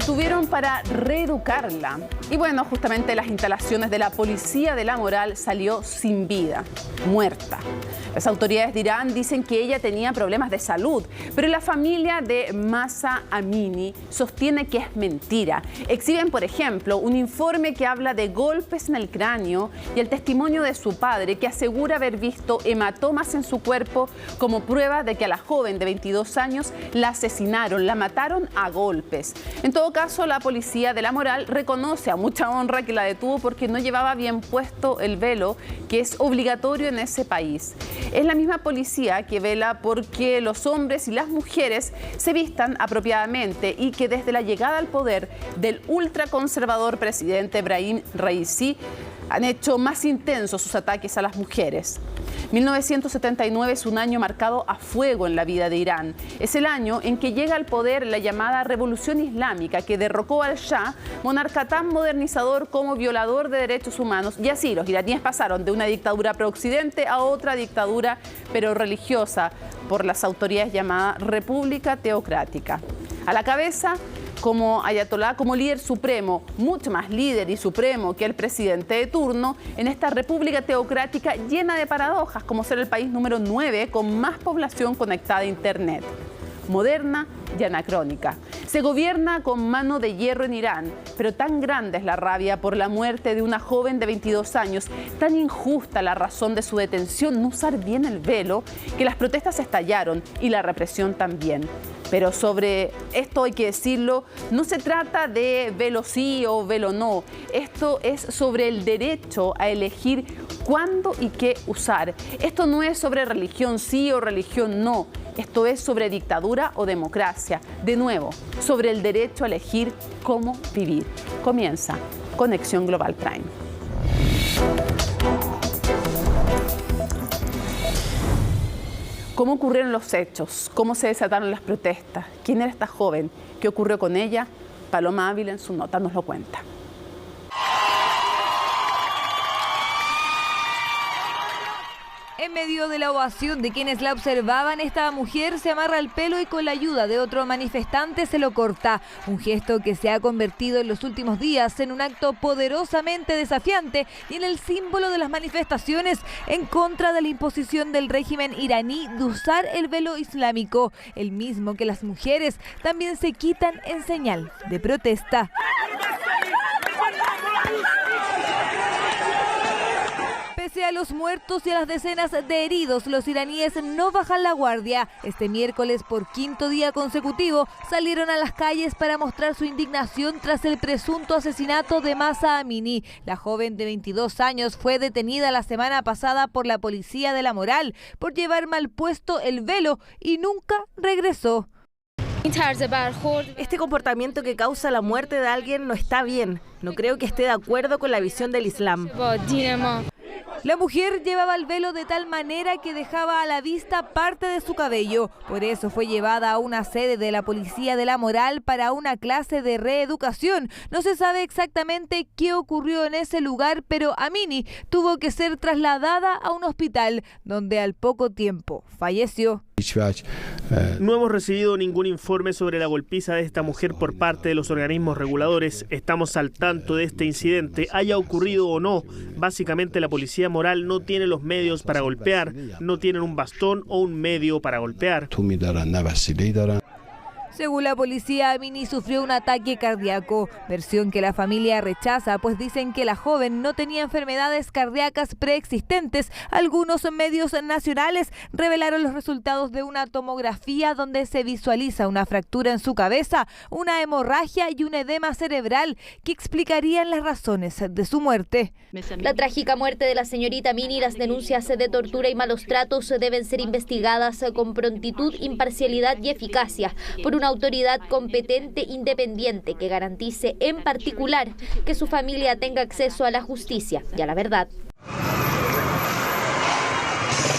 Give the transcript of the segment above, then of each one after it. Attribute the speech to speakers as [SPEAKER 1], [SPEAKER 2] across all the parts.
[SPEAKER 1] detuvieron para reeducarla. Y bueno, justamente las instalaciones de la policía de la moral salió sin vida, muerta. Las autoridades de Irán dicen que ella tenía problemas de salud, pero la familia de Mahsa Amini sostiene que es mentira. Exhiben, por ejemplo, un informe que habla de golpes en el cráneo y el testimonio de su padre, que asegura haber visto hematomas en su cuerpo como prueba de que a la joven de 22 años la asesinaron, la mataron a golpes. En todo caso, la policía de la moral reconoce a mucha honra que la detuvo porque no llevaba bien puesto el velo, que es obligatorio en ese país. Es la misma policía que vela porque los hombres y las mujeres se vistan apropiadamente y que desde la llegada al poder del ultraconservador presidente Ebrahim Raisi han hecho más intensos sus ataques a las mujeres. 1979 es un año marcado a fuego en la vida de Irán. Es el año en que llega al poder la llamada Revolución Islámica, que derrocó al Shah, monarca tan modernizador como violador de derechos humanos. Y así los iraníes pasaron de una dictadura pro-occidente a otra dictadura, pero religiosa, por las autoridades llamada República Teocrática. A la cabeza, como ayatolá, como líder supremo, mucho más líder y supremo que el presidente de turno, en esta república teocrática llena de paradojas, como ser el país número 9 con más población conectada a Internet. Moderna y anacrónica. Se gobierna con mano de hierro en Irán, pero tan grande es la rabia por la muerte de una joven de 22 años, tan injusta la razón de su detención, no usar bien el velo, que las protestas estallaron y la represión también. Pero sobre esto hay que decirlo, no se trata de velo sí o velo no. Esto es sobre el derecho a elegir cuándo y qué usar. Esto no es sobre religión sí o religión no. Esto es sobre dictadura o democracia. De nuevo, sobre el derecho a elegir cómo vivir. Comienza Conexión Global Prime. ¿Cómo ocurrieron los hechos? ¿Cómo se desataron las protestas? ¿Quién era esta joven? ¿Qué ocurrió con ella? Paloma Ávila en su nota nos lo cuenta.
[SPEAKER 2] En medio de la ovación de quienes la observaban, esta mujer se amarra el pelo y con la ayuda de otro manifestante se lo corta. Un gesto que se ha convertido en los últimos días en un acto poderosamente desafiante y en el símbolo de las manifestaciones en contra de la imposición del régimen iraní de usar el velo islámico, el mismo que las mujeres también se quitan en señal de protesta. Pese a los muertos y a las decenas de heridos, los iraníes no bajan la guardia. Este miércoles, por quinto día consecutivo, salieron a las calles para mostrar su indignación tras el presunto asesinato de Mahsa Amini. La joven de 22 años fue detenida la semana pasada por la policía de la moral por llevar mal puesto el velo y nunca regresó.
[SPEAKER 3] Este comportamiento que causa la muerte de alguien no está bien. No creo que esté de acuerdo con la visión del Islam.
[SPEAKER 2] La mujer llevaba el velo de tal manera que dejaba a la vista parte de su cabello. Por eso fue llevada a una sede de la policía de la moral para una clase de reeducación. No se sabe exactamente qué ocurrió en ese lugar, pero Amini tuvo que ser trasladada a un hospital, donde al poco tiempo falleció.
[SPEAKER 4] No hemos recibido ningún informe sobre la golpiza de esta mujer por parte de los organismos reguladores. Estamos al tanto de este incidente, haya ocurrido o no. Básicamente la policía moral no tiene los medios para golpear, no tienen un bastón o un medio para golpear.
[SPEAKER 2] Según la policía, Amini sufrió un ataque cardíaco, versión que la familia rechaza, pues dicen que la joven no tenía enfermedades cardíacas preexistentes. Algunos medios nacionales revelaron los resultados de una tomografía donde se visualiza una fractura en su cabeza, una hemorragia y un edema cerebral que explicarían las razones de su muerte.
[SPEAKER 5] La trágica muerte de la señorita Amini y las denuncias de tortura y malos tratos deben ser investigadas con prontitud, imparcialidad y eficacia por una autoridad competente independiente que garantice en particular que su familia tenga acceso a la justicia y a la verdad.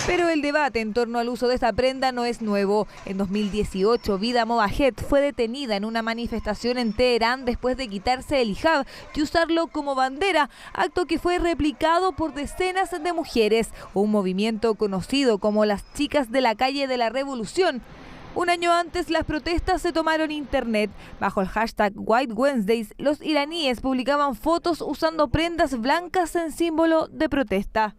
[SPEAKER 2] Pero el debate en torno al uso de esta prenda no es nuevo. En 2018, Vida Movahed fue detenida en una manifestación en Teherán después de quitarse el hijab y usarlo como bandera, acto que fue replicado por decenas de mujeres, un movimiento conocido como las chicas de la calle de la Revolución. Un año antes, las protestas se tomaron internet. Bajo el hashtag White Wednesdays, los iraníes publicaban fotos usando prendas blancas en símbolo de protesta.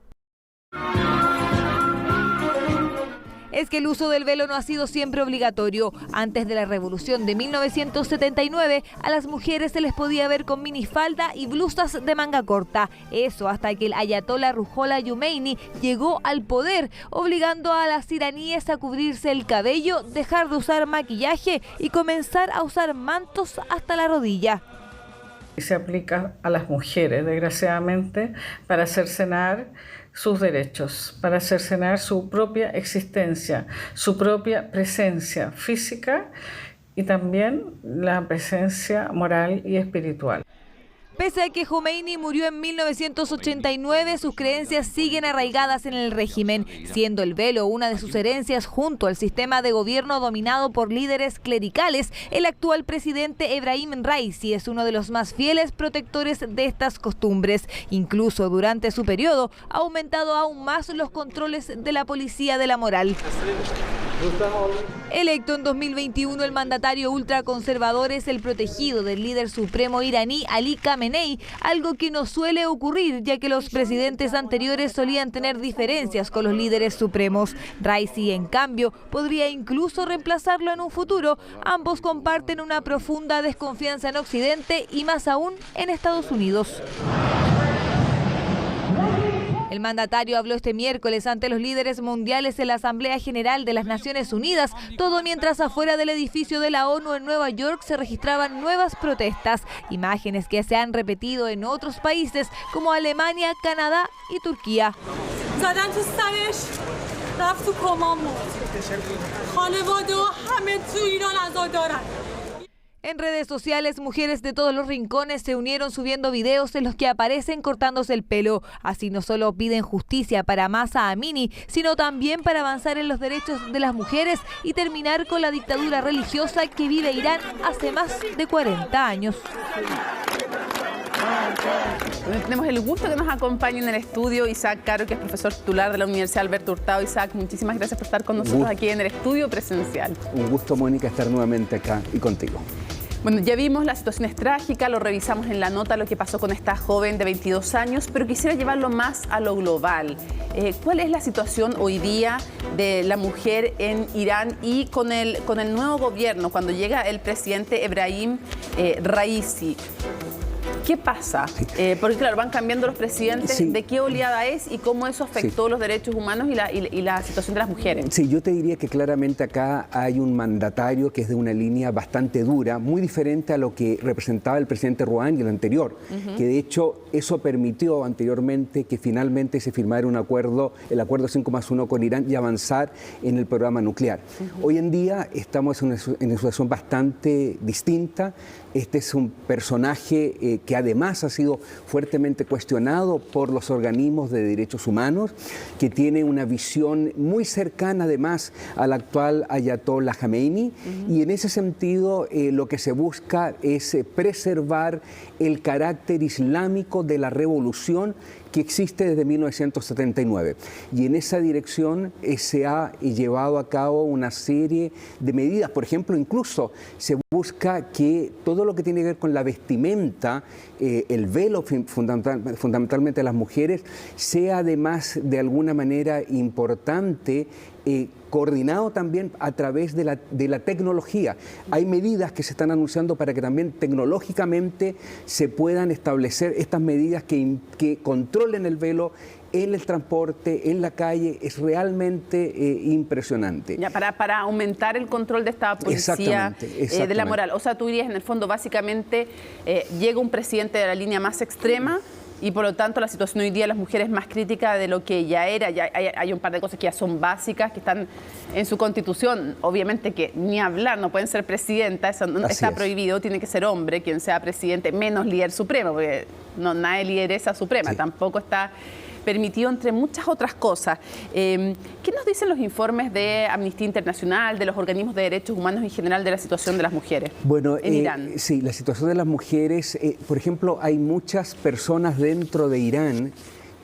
[SPEAKER 2] Es que el uso del velo no ha sido siempre obligatorio. Antes de la revolución de 1979, a las mujeres se les podía ver con minifalda y blusas de manga corta. Eso hasta que el ayatolá Ruhollah Khomeini llegó al poder, obligando a las iraníes a cubrirse el cabello, dejar de usar maquillaje y comenzar a usar mantos hasta la rodilla.
[SPEAKER 6] Se aplica a las mujeres, desgraciadamente, para cercenar sus derechos, para cercenar su propia existencia, su propia presencia física y también la presencia moral y espiritual.
[SPEAKER 2] Pese a que Khomeini murió en 1989, sus creencias siguen arraigadas en el régimen, siendo el velo una de sus herencias junto al sistema de gobierno dominado por líderes clericales. El actual presidente Ebrahim Raisi es uno de los más fieles protectores de estas costumbres. Incluso durante su periodo ha aumentado aún más los controles de la policía de la moral. Electo en 2021, el mandatario ultraconservador es el protegido del líder supremo iraní Ali Khamenei, algo que no suele ocurrir ya que los presidentes anteriores solían tener diferencias con los líderes supremos. Raisi, en cambio, podría incluso reemplazarlo en un futuro. Ambos comparten una profunda desconfianza en Occidente y más aún en Estados Unidos. El mandatario habló este miércoles ante los líderes mundiales en la Asamblea General de las Naciones Unidas, todo mientras afuera del edificio de la ONU en Nueva York se registraban nuevas protestas, imágenes que se han repetido en otros países como Alemania, Canadá y Turquía. En redes sociales, mujeres de todos los rincones se unieron subiendo videos en los que aparecen cortándose el pelo. Así no solo piden justicia para Mahsa Amini, sino también para avanzar en los derechos de las mujeres y terminar con la dictadura religiosa que vive Irán hace más de 40 años.
[SPEAKER 1] Tenemos el gusto que nos acompañe en el estudio Isaac Caro, que es profesor titular de la Universidad Alberto Hurtado. Isaac, muchísimas gracias por estar con nosotros aquí en el estudio presencial.
[SPEAKER 7] Un gusto, Mónica, estar nuevamente acá y contigo.
[SPEAKER 1] Bueno, ya vimos, la situación es trágica, lo revisamos en la nota, lo que pasó con esta joven de 22 años, pero quisiera llevarlo más a lo global. ¿Cuál es la situación hoy día de la mujer en Irán y con el nuevo gobierno, cuando llega el presidente Ebrahim Raisi? ¿Qué pasa? Porque claro, van cambiando los presidentes. Sí. ¿De qué oleada es y cómo eso afectó los derechos humanos y la situación de las mujeres?
[SPEAKER 7] Sí, yo te diría que claramente acá hay un mandatario que es de una línea bastante dura, muy diferente a lo que representaba el presidente Rouhani, el anterior, que de hecho eso permitió anteriormente que finalmente se firmara un acuerdo, el acuerdo 5+1 con Irán y avanzar en el programa nuclear. Hoy en día estamos en una situación bastante distinta. Este es un personaje que además ha sido fuertemente cuestionado por los organismos de derechos humanos, que tiene una visión muy cercana además al actual ayatolá Khomeini, y en ese sentido lo que se busca es preservar el carácter islámico de la revolución que existe desde 1979. Y en esa dirección se ha llevado a cabo una serie de medidas. Por ejemplo, incluso se busca que todo lo que tiene que ver con la vestimenta, el velo fundamentalmente de las mujeres, sea además de alguna manera importante, coordinado también a través de la tecnología. Hay medidas que se están anunciando para que también tecnológicamente se puedan establecer estas medidas que controlen el velo en el transporte, en la calle. Es realmente impresionante.
[SPEAKER 1] Ya, para aumentar el control de esta policía de la moral. O sea, tú dirías, en el fondo, básicamente, llega un presidente de la línea más extrema y por lo tanto la situación hoy día de las mujeres es más crítica de lo que ya era. Ya hay un par de cosas que ya son básicas, que están en su constitución. Obviamente que ni hablar, no pueden ser presidenta, eso está prohibido, tiene que ser hombre quien sea presidente, menos líder supremo, porque nadie lideresa suprema, tampoco está permitido, entre muchas otras cosas. ¿Qué nos dicen los informes de Amnistía Internacional, de los organismos de derechos humanos en general de la situación de las mujeres en Irán?
[SPEAKER 7] Sí, la situación de las mujeres, por ejemplo, hay muchas personas dentro de Irán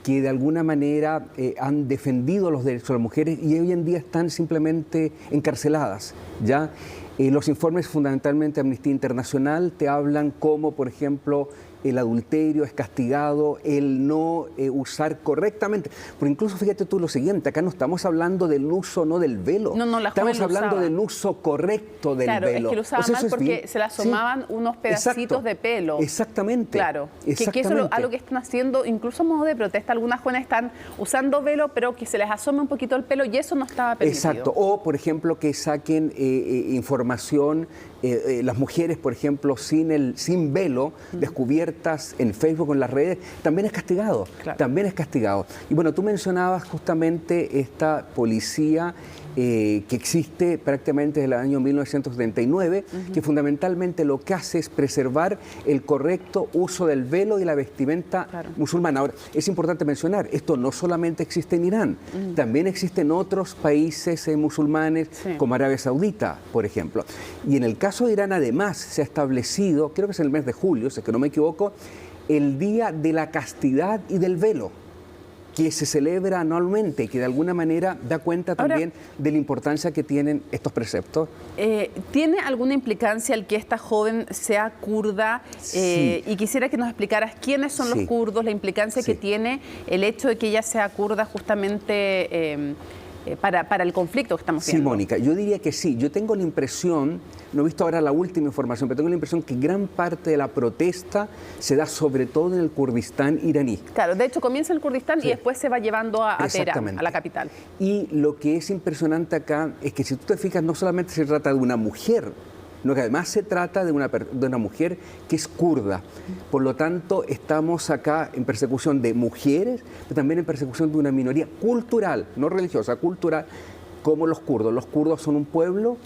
[SPEAKER 7] que de alguna manera han defendido los derechos de las mujeres y hoy en día están simplemente encarceladas, ¿ya? Los informes fundamentalmente de Amnistía Internacional te hablan como, por ejemplo, el adulterio es castigado, el no usar correctamente. Pero incluso fíjate tú lo siguiente, acá no estamos hablando del uso no del velo, estamos hablando del uso correcto del velo.
[SPEAKER 1] Es que lo usaban mal porque se le asomaban unos pedacitos de pelo.
[SPEAKER 7] Exactamente.
[SPEAKER 1] Claro, que eso es algo que están haciendo, incluso a modo de protesta. Algunas jóvenes están usando velo, pero que se les asome un poquito el pelo y eso no estaba permitido.
[SPEAKER 7] Exacto, o por ejemplo que saquen información, las mujeres, por ejemplo, sin velo, descubiertas en Facebook o en las redes, también es castigado, también es castigado. Y bueno, tú mencionabas justamente esta policía que existe prácticamente desde el año 1979, que fundamentalmente lo que hace es preservar el correcto uso del velo y la vestimenta musulmana. Ahora, es importante mencionar, esto no solamente existe en Irán, también existe en otros países musulmanes, como Arabia Saudita, por ejemplo. Y en el caso de Irán, además, se ha establecido, creo que es en el mes de julio, si es que no me equivoco, el Día de la Castidad y del Velo, que se celebra anualmente y que de alguna manera da cuenta también de la importancia que tienen estos preceptos.
[SPEAKER 1] ¿Tiene alguna implicancia el que esta joven sea kurda? Y quisiera que nos explicaras quiénes son los kurdos, la implicancia que tiene el hecho de que ella sea kurda justamente para el conflicto que estamos viendo.
[SPEAKER 7] Sí, Mónica, yo diría que sí. Yo tengo la impresión, no he visto ahora la última información, pero tengo la impresión que gran parte de la protesta se da sobre todo en el Kurdistán iraní.
[SPEAKER 1] Claro, de hecho comienza en el Kurdistán y después se va llevando a Teherán, a la capital.
[SPEAKER 7] Y lo que es impresionante acá es que si tú te fijas, no solamente se trata de una mujer, sino que además se trata de una mujer que es kurda. Por lo tanto, estamos acá en persecución de mujeres, pero también en persecución de una minoría cultural, no religiosa, cultural, como los kurdos. Los kurdos son un pueblo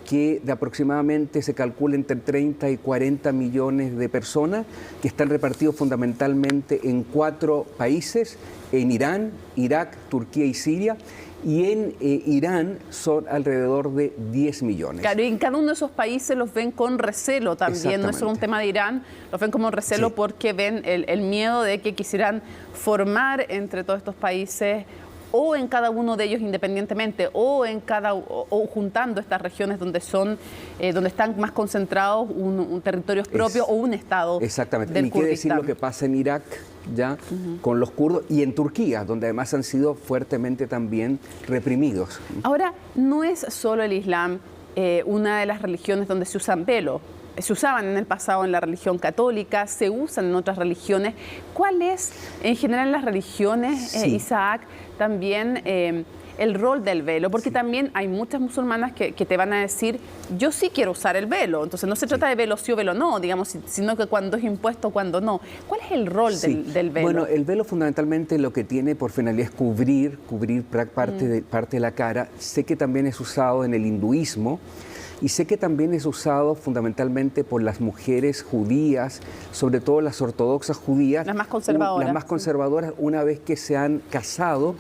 [SPEAKER 7] que de aproximadamente se calcula entre 30 y 40 millones de personas que están repartidos fundamentalmente en 4 países, en Irán, Irak, Turquía y Siria. Y en Irán son alrededor de 10 millones.
[SPEAKER 1] Claro, y en cada uno de esos países los ven con recelo también, no es solo un tema de Irán, los ven como recelo porque ven el miedo de que quisieran formar entre todos estos países o en cada uno de ellos independientemente o juntando estas regiones donde están más concentrados un territorios propios o un estado.
[SPEAKER 7] Exactamente. Ni quiere decir lo que pasa en Irak ya con los kurdos y en Turquía, donde además han sido fuertemente también reprimidos.
[SPEAKER 1] Ahora, no es solo el Islam una de las religiones donde se usan velo. Se usaban en el pasado en la religión católica, se usan en otras religiones. ¿Cuál es, en general, en las religiones, Isaac, también el rol del velo? Porque también hay muchas musulmanas que te van a decir, yo sí quiero usar el velo. Entonces no se trata de velo sí o velo no, digamos, sino que cuando es impuesto, cuando no. ¿Cuál es el rol del velo?
[SPEAKER 7] Bueno, el velo fundamentalmente lo que tiene por finalidad es cubrir parte de la cara. Sé que también es usado en el hinduismo. Y sé que también es usado fundamentalmente por las mujeres judías, sobre todo las ortodoxas judías.
[SPEAKER 1] Las más conservadoras.
[SPEAKER 7] Las más conservadoras, una vez que se han casado,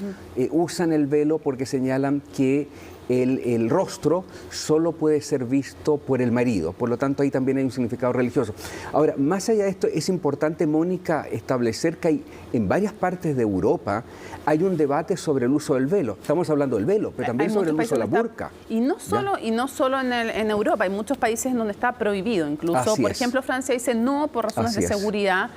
[SPEAKER 7] usan el velo porque señalan que el rostro solo puede ser visto por el marido. Por lo tanto, ahí también hay un significado religioso. Ahora, más allá de esto, es importante, Mónica, establecer que en varias partes de Europa hay un debate sobre el uso del velo. Estamos hablando del velo, pero también sobre el uso de la burka.
[SPEAKER 1] Y no solo en Europa, hay muchos países en donde está prohibido. Incluso, por ejemplo, Francia dice no por razones de seguridad.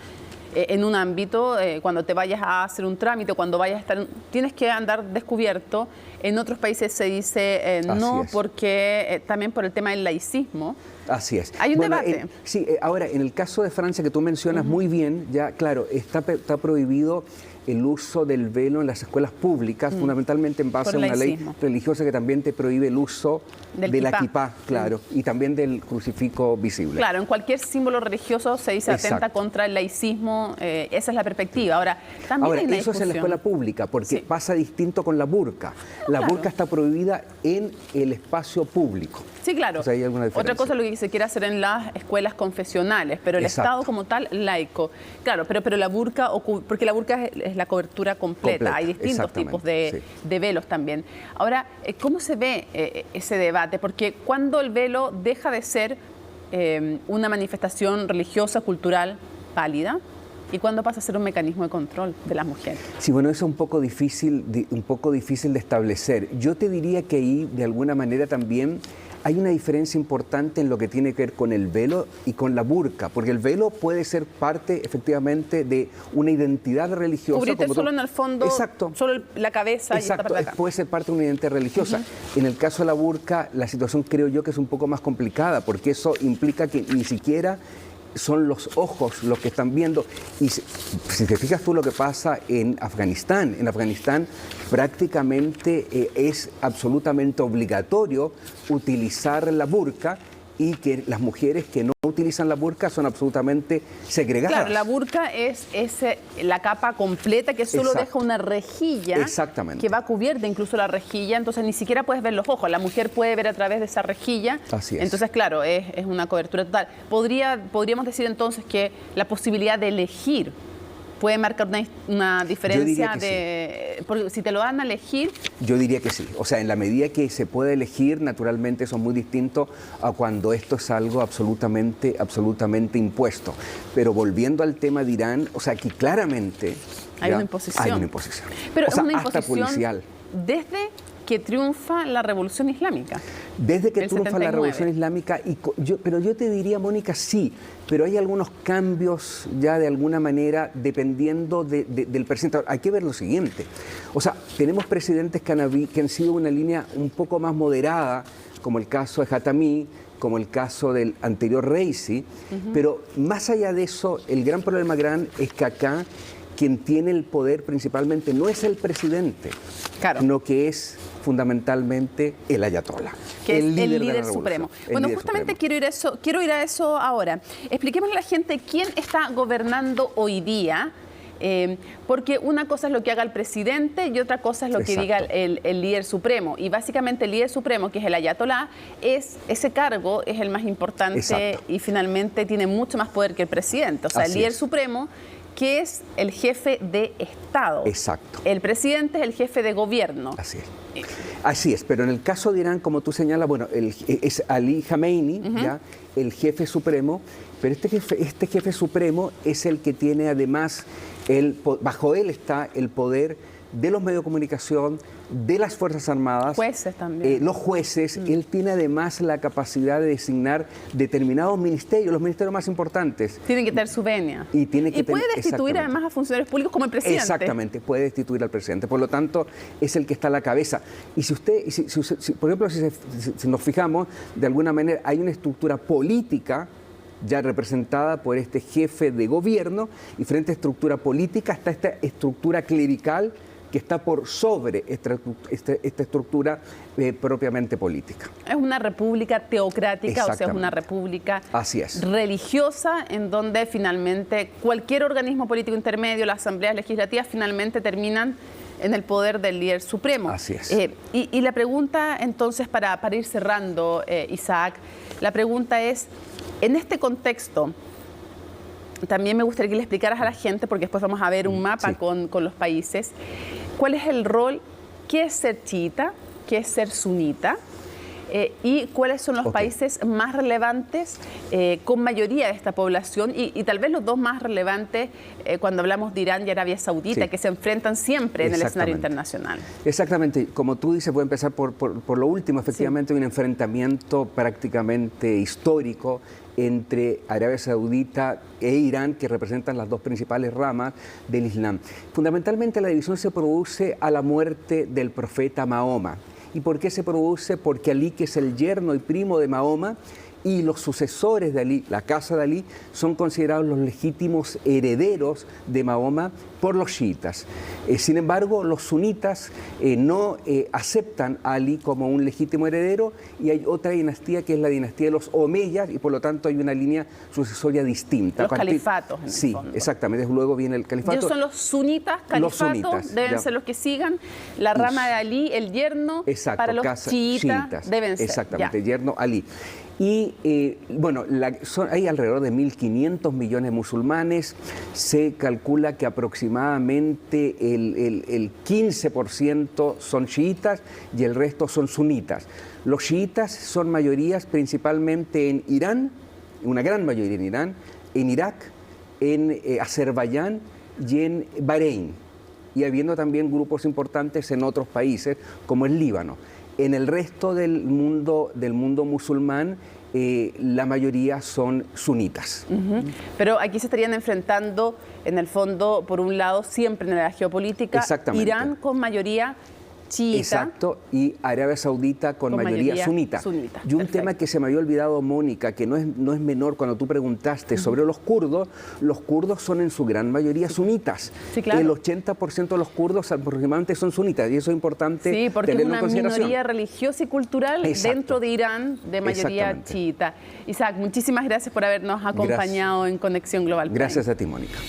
[SPEAKER 1] En un ámbito, cuando te vayas a hacer un trámite, cuando vayas a estar, tienes que andar descubierto. En otros países se dice no, porque también por el tema del laicismo.
[SPEAKER 7] Así es.
[SPEAKER 1] Hay un debate.
[SPEAKER 7] Sí, ahora, en el caso de Francia, que tú mencionas muy bien, ya, claro, está prohibido el uso del velo en las escuelas públicas, fundamentalmente en base a una ley religiosa que también te prohíbe el uso de la kipá, claro, y también del crucifijo visible.
[SPEAKER 1] Claro, en cualquier símbolo religioso se dice atenta contra el laicismo, esa es la perspectiva. Ahora, también hay una
[SPEAKER 7] eso es en la escuela pública, porque pasa distinto con la burka. La burka está prohibida en el espacio público.
[SPEAKER 1] Sí, claro.
[SPEAKER 7] O sea, hay alguna diferencia.
[SPEAKER 1] Otra cosa es lo que se quiere hacer en las escuelas confesionales, pero el Estado como tal, laico. Claro, pero la burka, porque la burka es la cobertura completa. Hay distintos tipos de velos también. Ahora, ¿cómo se ve ese debate? Porque cuando el velo deja de ser una manifestación religiosa, cultural, válida, y cuándo pasa a ser un mecanismo de control de las mujeres.
[SPEAKER 7] Sí, bueno, eso es un poco difícil de establecer. Yo te diría que ahí, de alguna manera, también hay una diferencia importante en lo que tiene que ver con el velo y con la burka, porque el velo puede ser parte, efectivamente, de una identidad religiosa.
[SPEAKER 1] Cubrirte solo en el fondo,
[SPEAKER 7] exacto,
[SPEAKER 1] solo la cabeza.
[SPEAKER 7] Exacto,
[SPEAKER 1] y esta parte de acá.
[SPEAKER 7] puede ser parte de una identidad religiosa. En el caso de la burka, la situación creo yo que es un poco más complicada, porque eso implica que ni siquiera son los ojos los que están viendo. Y si te fijas tú lo que pasa en Afganistán prácticamente es absolutamente obligatorio utilizar la burka, y que las mujeres que no utilizan la burka son absolutamente segregadas.
[SPEAKER 1] Claro, la burka es la capa completa que solo deja una rejilla.
[SPEAKER 7] Exactamente.
[SPEAKER 1] Que va cubierta incluso la rejilla, entonces ni siquiera puedes ver los ojos. La mujer puede ver a través de esa rejilla.
[SPEAKER 7] Así es.
[SPEAKER 1] Entonces, claro, es una cobertura total. Podríamos decir entonces que la posibilidad de elegir puede marcar una diferencia
[SPEAKER 7] sí.
[SPEAKER 1] Porque si te lo dan a elegir.
[SPEAKER 7] Yo diría que sí. O sea, en la medida que se puede elegir, naturalmente eso es muy distinto a cuando esto es algo absolutamente impuesto. Pero volviendo al tema de Irán, o sea, que claramente
[SPEAKER 1] hay una imposición.
[SPEAKER 7] Hay una imposición.
[SPEAKER 1] Pero
[SPEAKER 7] o sea,
[SPEAKER 1] es una
[SPEAKER 7] hasta
[SPEAKER 1] imposición
[SPEAKER 7] policial.
[SPEAKER 1] Desde que triunfa la Revolución Islámica.
[SPEAKER 7] Desde que triunfa
[SPEAKER 1] 79.
[SPEAKER 7] la Revolución Islámica, pero yo te diría, Mónica, sí, pero hay algunos cambios ya de alguna manera dependiendo del presidente. Ahora, hay que ver lo siguiente, o sea, tenemos presidentes que han sido una línea un poco más moderada, como el caso de Khatami, como el caso del anterior Raisi, pero más allá de eso, el gran problema es que acá quien tiene el poder principalmente no es el presidente, sino que es fundamentalmente el ayatolá,
[SPEAKER 1] que es el líder supremo. Bueno, justamente quiero ir a eso ahora. Expliquémosle a la gente quién está gobernando hoy día, porque una cosa es lo que haga el presidente y otra cosa es lo que diga el líder supremo. Y básicamente el líder supremo, que es el ayatolá, ese cargo es el más importante y finalmente tiene mucho más poder que el presidente. O sea, el líder supremo, que es el jefe de Estado.
[SPEAKER 7] Exacto.
[SPEAKER 1] El presidente es el jefe de gobierno.
[SPEAKER 7] Así es, pero en el caso de Irán, como tú señalas, bueno, es Ali Khamenei, ¿ya? El jefe supremo, pero este jefe supremo es el que tiene además, bajo él está el poder de los medios de comunicación, de las Fuerzas Armadas,
[SPEAKER 1] jueces también.
[SPEAKER 7] Los jueces. Él tiene además la capacidad de designar determinados ministerios, los ministerios más importantes.
[SPEAKER 1] Tienen que tener su venia.
[SPEAKER 7] Y puede
[SPEAKER 1] destituir además a funcionarios públicos como el presidente.
[SPEAKER 7] Exactamente, puede destituir al presidente. Por lo tanto, es el que está a la cabeza. Y si por ejemplo, si nos fijamos, de alguna manera hay una estructura política ya representada por este jefe de gobierno, y frente a esta estructura política está esta estructura clerical que está por sobre esta estructura propiamente política.
[SPEAKER 1] Es una república teocrática, o sea, es una república religiosa, en donde finalmente cualquier organismo político intermedio, las asambleas legislativas, finalmente terminan en el poder del líder supremo.
[SPEAKER 7] Así es.
[SPEAKER 1] Y la pregunta, entonces, para ir cerrando, Isaac, la pregunta es, en este contexto, también me gustaría que le explicaras a la gente, porque después vamos a ver un mapa con los países, cuál es el rol, qué es ser chiita, qué es ser sunita, y cuáles son los países más relevantes con mayoría de esta población, y tal vez los dos más relevantes cuando hablamos de Irán y Arabia Saudita, que se enfrentan siempre en el escenario internacional.
[SPEAKER 7] Exactamente, como tú dices, voy a empezar por lo último. Efectivamente, hay un enfrentamiento prácticamente histórico entre Arabia Saudita e Irán, que representan las dos principales ramas del Islam. Fundamentalmente la división se produce a la muerte del profeta Mahoma. ¿Y por qué se produce? Porque Ali, que es el yerno y primo de Mahoma, y los sucesores de Ali, la casa de Ali, son considerados los legítimos herederos de Mahoma por los chiitas. Sin embargo, los sunitas no aceptan a Ali como un legítimo heredero, y hay otra dinastía que es la dinastía de los omeyas, y por lo tanto hay una línea sucesoria distinta.
[SPEAKER 1] Los califatos, en el fondo.
[SPEAKER 7] Exactamente. Luego viene el califato.
[SPEAKER 1] Ellos son los sunitas, califatos, deben ser los que sigan. La rama de Ali, el yerno, para los chiitas deben ser.
[SPEAKER 7] Exactamente, yerno Ali. Y bueno, hay alrededor de 1.500 millones de musulmanes. Se calcula que aproximadamente el 15% son chiitas y el resto son sunitas. Los chiitas son mayorías principalmente en Irán, una gran mayoría en Irán, en Irak, en Azerbaiyán y en Bahrein, y habiendo también grupos importantes en otros países, como el Líbano. En el resto del mundo musulmán, la mayoría son sunitas.
[SPEAKER 1] Pero aquí se estarían enfrentando, en el fondo, por un lado, siempre en la geopolítica, Irán con mayoría chiita.
[SPEAKER 7] Exacto, y Arabia Saudita con mayoría sunita. Y un tema que se me había olvidado, Mónica, que no es menor, cuando tú preguntaste sobre los kurdos son en su gran mayoría sunitas.
[SPEAKER 1] Sí, claro.
[SPEAKER 7] El 80% de los kurdos aproximadamente son sunitas, y eso es importante tenerlo en consideración.
[SPEAKER 1] Sí, porque es una minoría religiosa y cultural dentro de Irán de mayoría chiita. Isaac, muchísimas gracias por habernos acompañado en Conexión Global.
[SPEAKER 7] Gracias a ti, Mónica.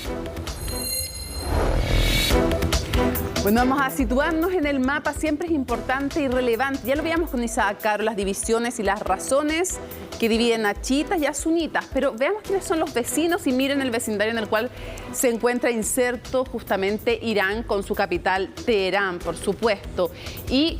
[SPEAKER 1] Bueno, vamos a situarnos en el mapa, siempre es importante y relevante. Ya lo veíamos con Isaac Caro, las divisiones y las razones que dividen a chiitas y a sunitas, pero veamos quiénes son los vecinos y miren el vecindario en el cual se encuentra inserto justamente Irán con su capital Teherán, por supuesto, y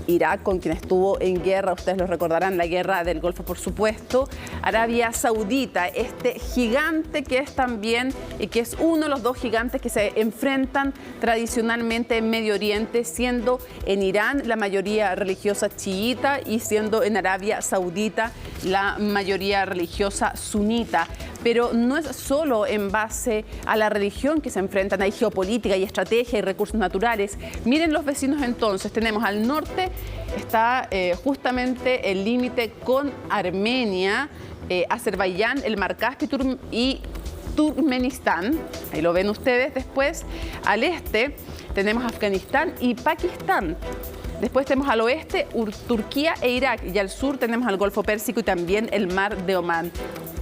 [SPEAKER 1] Irak, con quien estuvo en guerra, ustedes lo recordarán, la guerra del Golfo, por supuesto. Arabia Saudita, este gigante que es también, y que es uno de los dos gigantes que se enfrentan tradicionalmente en Medio Oriente, siendo en Irán la mayoría religiosa chiita y siendo en Arabia Saudita la mayoría religiosa sunita. Pero no es solo en base a la religión que se enfrentan, hay geopolítica y estrategia y recursos naturales. Miren los vecinos entonces, tenemos al norte, está justamente el límite con Armenia, Azerbaiyán, el Mar Caspio y Turkmenistán, ahí lo ven ustedes. Después al este tenemos Afganistán y Pakistán. Después tenemos al oeste Turquía e Irak, y al sur tenemos al Golfo Pérsico y también el Mar de Omán.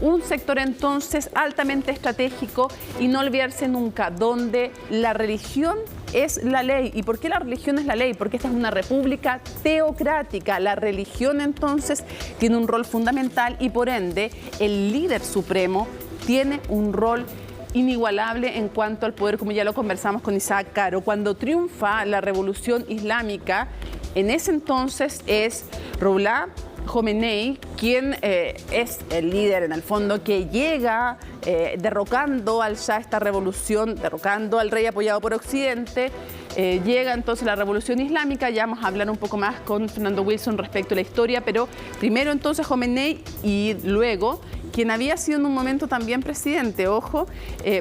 [SPEAKER 1] Un sector entonces altamente estratégico, y no olvidarse nunca, donde la religión es la ley. ¿Y por qué la religión es la ley? Porque esta es una república teocrática. La religión entonces tiene un rol fundamental y por ende el líder supremo tiene un rol inigualable en cuanto al poder, como ya lo conversamos con Isaac Caro. Cuando triunfa la revolución islámica, en ese entonces es Ruhollah Khomeini, quien es el líder en el fondo que llega derrocando al Shah, esta revolución, derrocando al rey apoyado por Occidente. Llega entonces la revolución islámica. Ya vamos a hablar un poco más con Fernando Wilson respecto a la historia, pero primero entonces Khomeini y luego quien había sido en un momento también presidente, ojo,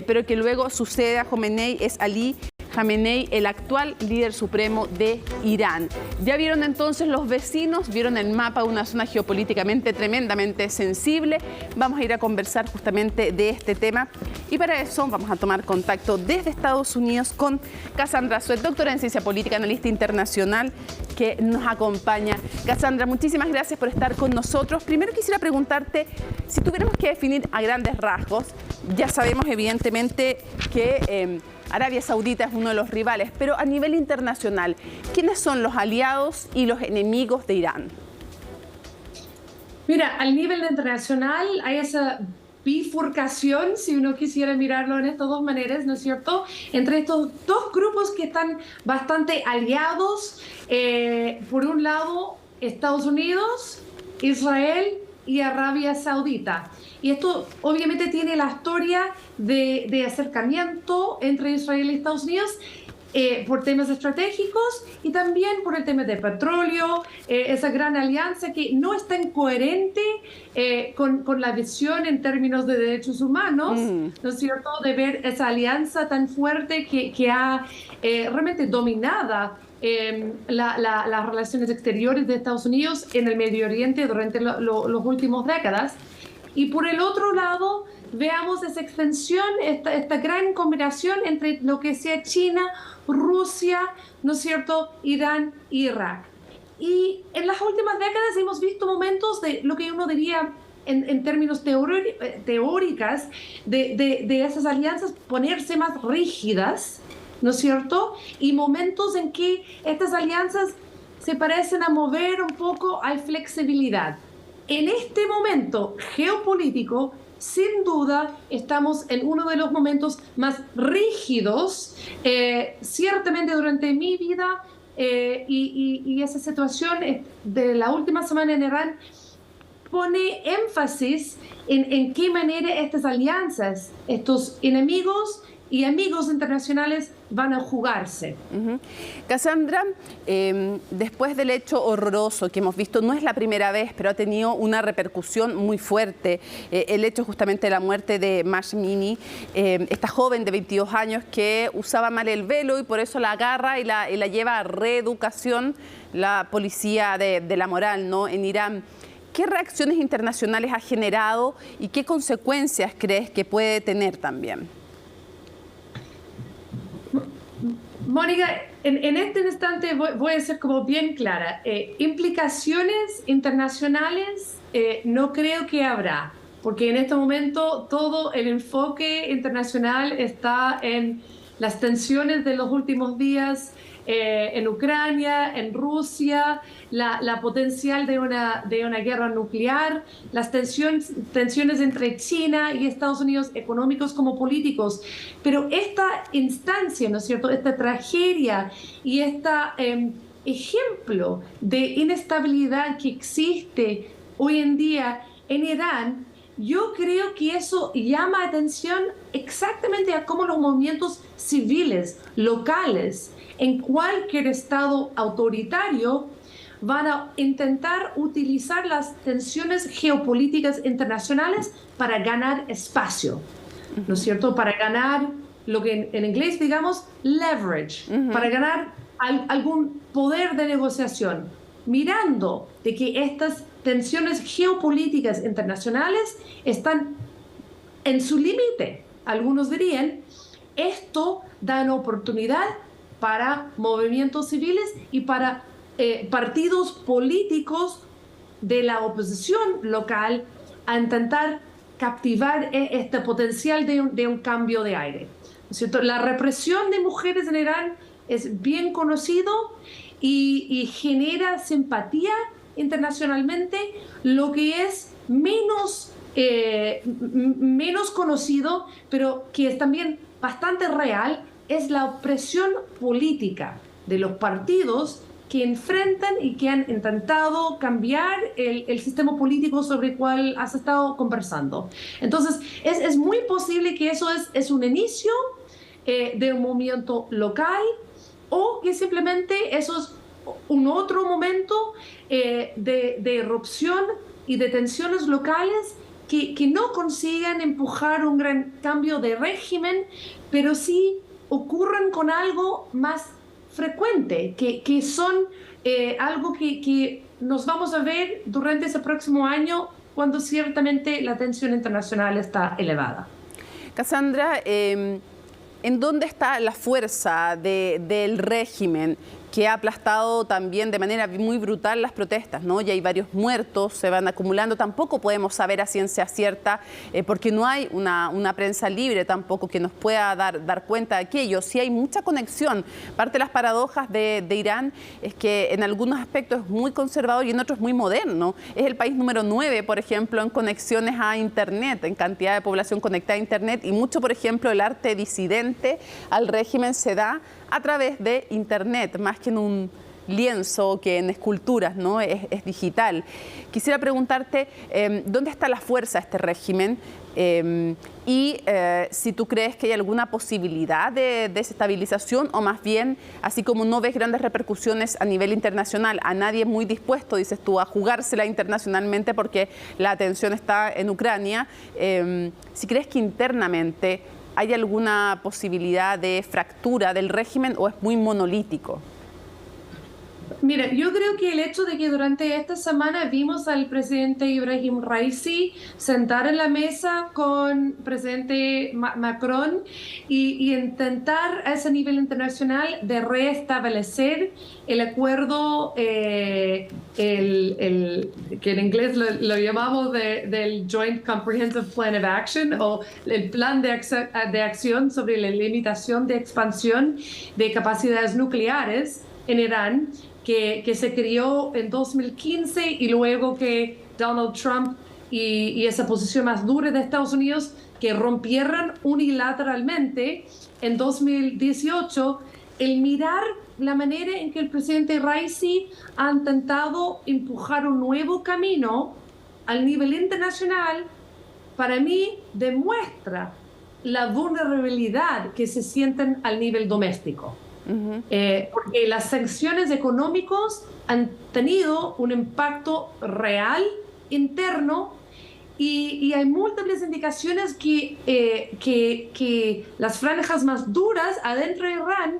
[SPEAKER 1] pero que luego sucede a Khomeini, es Ali Khamenei, el actual líder supremo de Irán. Ya vieron entonces los vecinos, vieron el mapa, una zona geopolíticamente tremendamente sensible. Vamos a ir a conversar justamente de este tema y para eso vamos a tomar contacto desde Estados Unidos con Cassandra Suet, doctora en Ciencia Política, analista internacional, que nos acompaña. Cassandra, muchísimas gracias por estar con nosotros. Primero quisiera preguntarte, si tuviéramos que definir a grandes rasgos, ya sabemos evidentemente que Arabia Saudita es uno de los rivales, pero a nivel internacional, ¿quiénes son los aliados y los enemigos de Irán?
[SPEAKER 8] Mira, al nivel internacional hay esa bifurcación, si uno quisiera mirarlo en estas dos maneras, ¿no es cierto?, entre estos dos grupos que están bastante aliados. Por un lado, Estados Unidos, Israel y Arabia Saudita. Y esto obviamente tiene la historia de acercamiento entre Israel y Estados Unidos por temas estratégicos y también por el tema de petróleo, esa gran alianza que no es tan coherente con la visión en términos de derechos humanos, ¿no es cierto?, de ver esa alianza tan fuerte que ha realmente dominado las relaciones exteriores de Estados Unidos en el Medio Oriente durante los últimos décadas. Y por el otro lado, veamos esa extensión, esta gran combinación entre lo que sea China, Rusia, ¿no es cierto?, Irán e Irak. Y en las últimas décadas hemos visto momentos de lo que uno diría en términos teóricas, de esas alianzas ponerse más rígidas, ¿no es cierto? Y momentos en que estas alianzas se parecen a mover un poco a flexibilidad. En este momento geopolítico, sin duda, estamos en uno de los momentos más rígidos, ciertamente durante mi vida, y esa situación de la última semana en Irán pone énfasis en qué manera estas alianzas, estos enemigos y amigos internacionales van a jugarse.
[SPEAKER 1] Cassandra, después del hecho horroroso que hemos visto, no es la primera vez, pero ha tenido una repercusión muy fuerte, el hecho justamente de la muerte de Mahsa Amini, esta joven de 22 años que usaba mal el velo y por eso la agarra y la lleva a reeducación la policía de la moral, ¿no?, en Irán. ¿Qué reacciones internacionales ha generado y qué consecuencias crees que puede tener también?
[SPEAKER 8] Mónica, en este instante voy a ser como bien clara. Implicaciones internacionales no creo que habrá, porque en este momento todo el enfoque internacional está en las tensiones de los últimos días en Ucrania, en Rusia, la potencial de una guerra nuclear, las tensiones entre China y Estados Unidos, económicos como políticos. Pero esta instancia, ¿no es cierto?, esta tragedia y este ejemplo de inestabilidad que existe hoy en día en Irán, yo creo que eso llama atención exactamente a cómo los movimientos civiles locales en cualquier estado autoritario van a intentar utilizar las tensiones geopolíticas internacionales para ganar espacio, ¿no es cierto? Para ganar lo que en inglés digamos leverage, para ganar algún poder de negociación, mirando de que estas tensiones geopolíticas internacionales están en su límite. Algunos dirían, esto da una oportunidad para movimientos civiles y para partidos políticos de la oposición local a intentar captivar este potencial de un cambio de aire, ¿no es cierto? La represión de mujeres en Irán es bien conocido y genera simpatía internacionalmente. Lo que es menos conocido, pero que es también bastante real, es la opresión política de los partidos que enfrentan y que han intentado cambiar el sistema político sobre el cual has estado conversando. Entonces, es muy posible que eso es un inicio de un movimiento local, o que simplemente eso es un otro momento de erupción y de tensiones locales que no consigan empujar un gran cambio de régimen, pero sí ocurren con algo más frecuente, que son algo que nos vamos a ver durante ese próximo año, cuando ciertamente la tensión internacional está elevada.
[SPEAKER 1] Cassandra, ¿en dónde está la fuerza del régimen que ha aplastado también de manera muy brutal las protestas, ¿no? Ya hay varios muertos, se van acumulando, tampoco podemos saber a ciencia cierta, porque no hay una prensa libre tampoco que nos pueda dar cuenta de aquello. Sí hay mucha conexión. Parte de las paradojas de Irán es que en algunos aspectos es muy conservador y en otros muy moderno. Es el país número 9, por ejemplo, en conexiones a Internet, en cantidad de población conectada a Internet, y mucho, por ejemplo, el arte disidente al régimen se da a través de Internet, más que en un lienzo, que en esculturas, ¿no? Es digital. Quisiera preguntarte, ¿dónde está la fuerza de este régimen? Y si tú crees que hay alguna posibilidad de desestabilización, o más bien, así como no ves grandes repercusiones a nivel internacional, a nadie muy dispuesto, dices tú, a jugársela internacionalmente porque la atención está en Ucrania, si crees que internamente ¿hay alguna posibilidad de fractura del régimen o es muy monolítico?
[SPEAKER 8] Mira, yo creo que el hecho de que durante esta semana vimos al presidente Ibrahim Raisi sentar en la mesa con el presidente Macron y intentar a ese nivel internacional de restablecer el acuerdo, que en inglés lo llamamos del Joint Comprehensive Plan of Action, o el plan de acción sobre la limitación de expansión de capacidades nucleares en Irán, que se creó en 2015, y luego que Donald Trump y esa posición más dura de Estados Unidos que rompieron unilateralmente en 2018, el mirar la manera en que el presidente Raisi ha intentado empujar un nuevo camino al nivel internacional, para mí, demuestra la vulnerabilidad que se sienten al nivel doméstico. Porque las sanciones económicas han tenido un impacto real, interno, y hay múltiples indicaciones que las franjas más duras adentro de Irán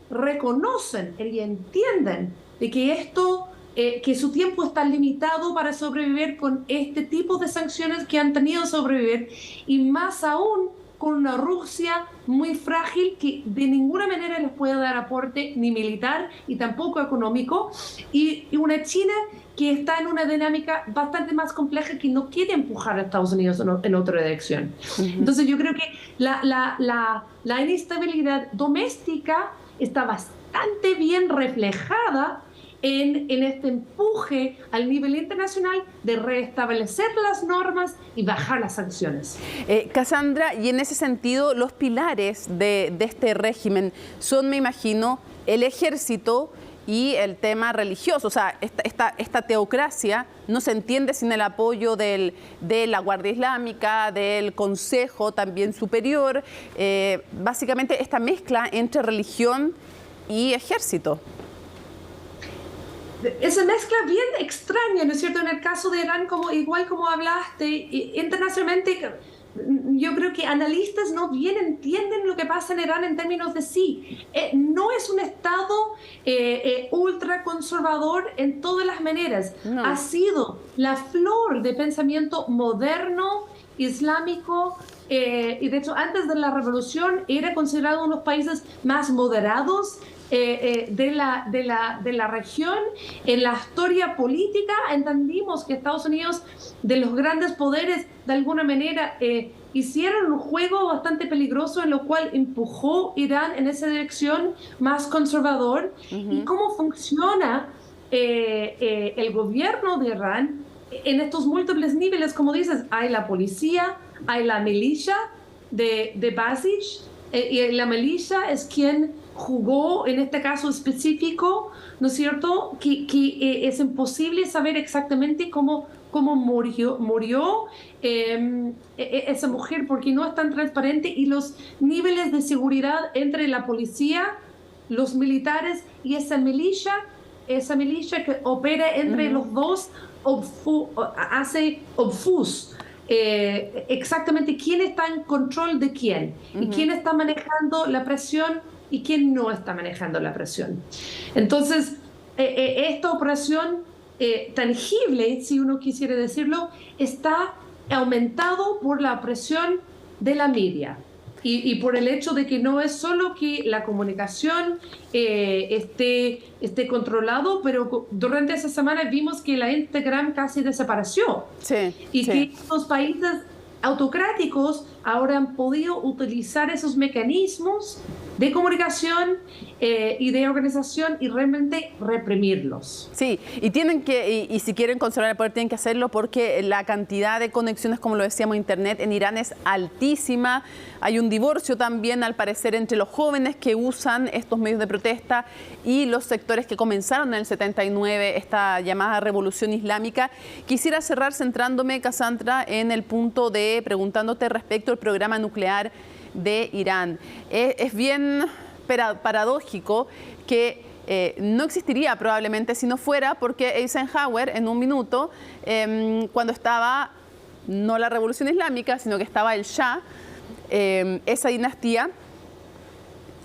[SPEAKER 8] reconocen y entienden de que esto, que su tiempo está limitado para sobrevivir con este tipo de sanciones que han tenido que sobrevivir, y más aún con una Rusia muy frágil que de ninguna manera les puede dar aporte ni militar y tampoco económico, y una China que está en una dinámica bastante más compleja, que no quiere empujar a Estados Unidos en otra dirección. Entonces yo creo que la inestabilidad doméstica está bastante bien reflejada en este empuje al nivel internacional de restablecer las normas y bajar las sanciones.
[SPEAKER 1] Cassandra, y en ese sentido, los pilares de este régimen son, me imagino, el ejército y el tema religioso. O sea, esta teocracia no se entiende sin el apoyo de la Guardia Islámica, del Consejo también Superior, básicamente esta mezcla entre religión y ejército.
[SPEAKER 8] Esa mezcla bien extraña, ¿no es cierto? En el caso de Irán, igual como hablaste, internacionalmente, yo creo que analistas no bien entienden lo que pasa en Irán en términos de no es un Estado ultraconservador en todas las maneras. No. Ha sido la flor de pensamiento moderno, islámico, y de hecho antes de la revolución era considerado uno de los países más moderados de la región. En la historia política entendimos que Estados Unidos, de los grandes poderes, de alguna manera hicieron un juego bastante peligroso en lo cual empujó Irán en esa dirección más conservador. Y cómo funciona el gobierno de Irán en estos múltiples niveles, como dices, hay la policía, hay la milicia de Basij, y la milicia es quien jugó en este caso específico, ¿no es cierto?, que es imposible saber exactamente cómo murió esa mujer, porque no es tan transparente, y los niveles de seguridad entre la policía, los militares y esa milicia que opera entre los dos hace obfus exactamente quién está en control de quién, y quién está manejando la presión y quién no está manejando la presión. Entonces, esta operación tangible, si uno quisiera decirlo, está aumentado por la presión de la media y por el hecho de que no es solo que la comunicación esté controlado, pero durante esa semana vimos que la Instagram casi desapareció. Que estos países autocráticos ahora han podido utilizar esos mecanismos de comunicación y de organización y realmente reprimirlos.
[SPEAKER 1] Sí, y si quieren conservar el poder tienen que hacerlo, porque la cantidad de conexiones, como lo decíamos, internet en Irán es altísima. Hay un divorcio también, al parecer, entre los jóvenes que usan estos medios de protesta y los sectores que comenzaron en el 79 esta llamada revolución islámica. Quisiera cerrar centrándome, Cassandra, en el punto de preguntándote respecto al programa nuclear de Irán. Es bien paradójico que no existiría probablemente si no fuera porque Eisenhower, en un minuto, cuando estaba no la revolución islámica, sino que estaba el Shah, esa dinastía,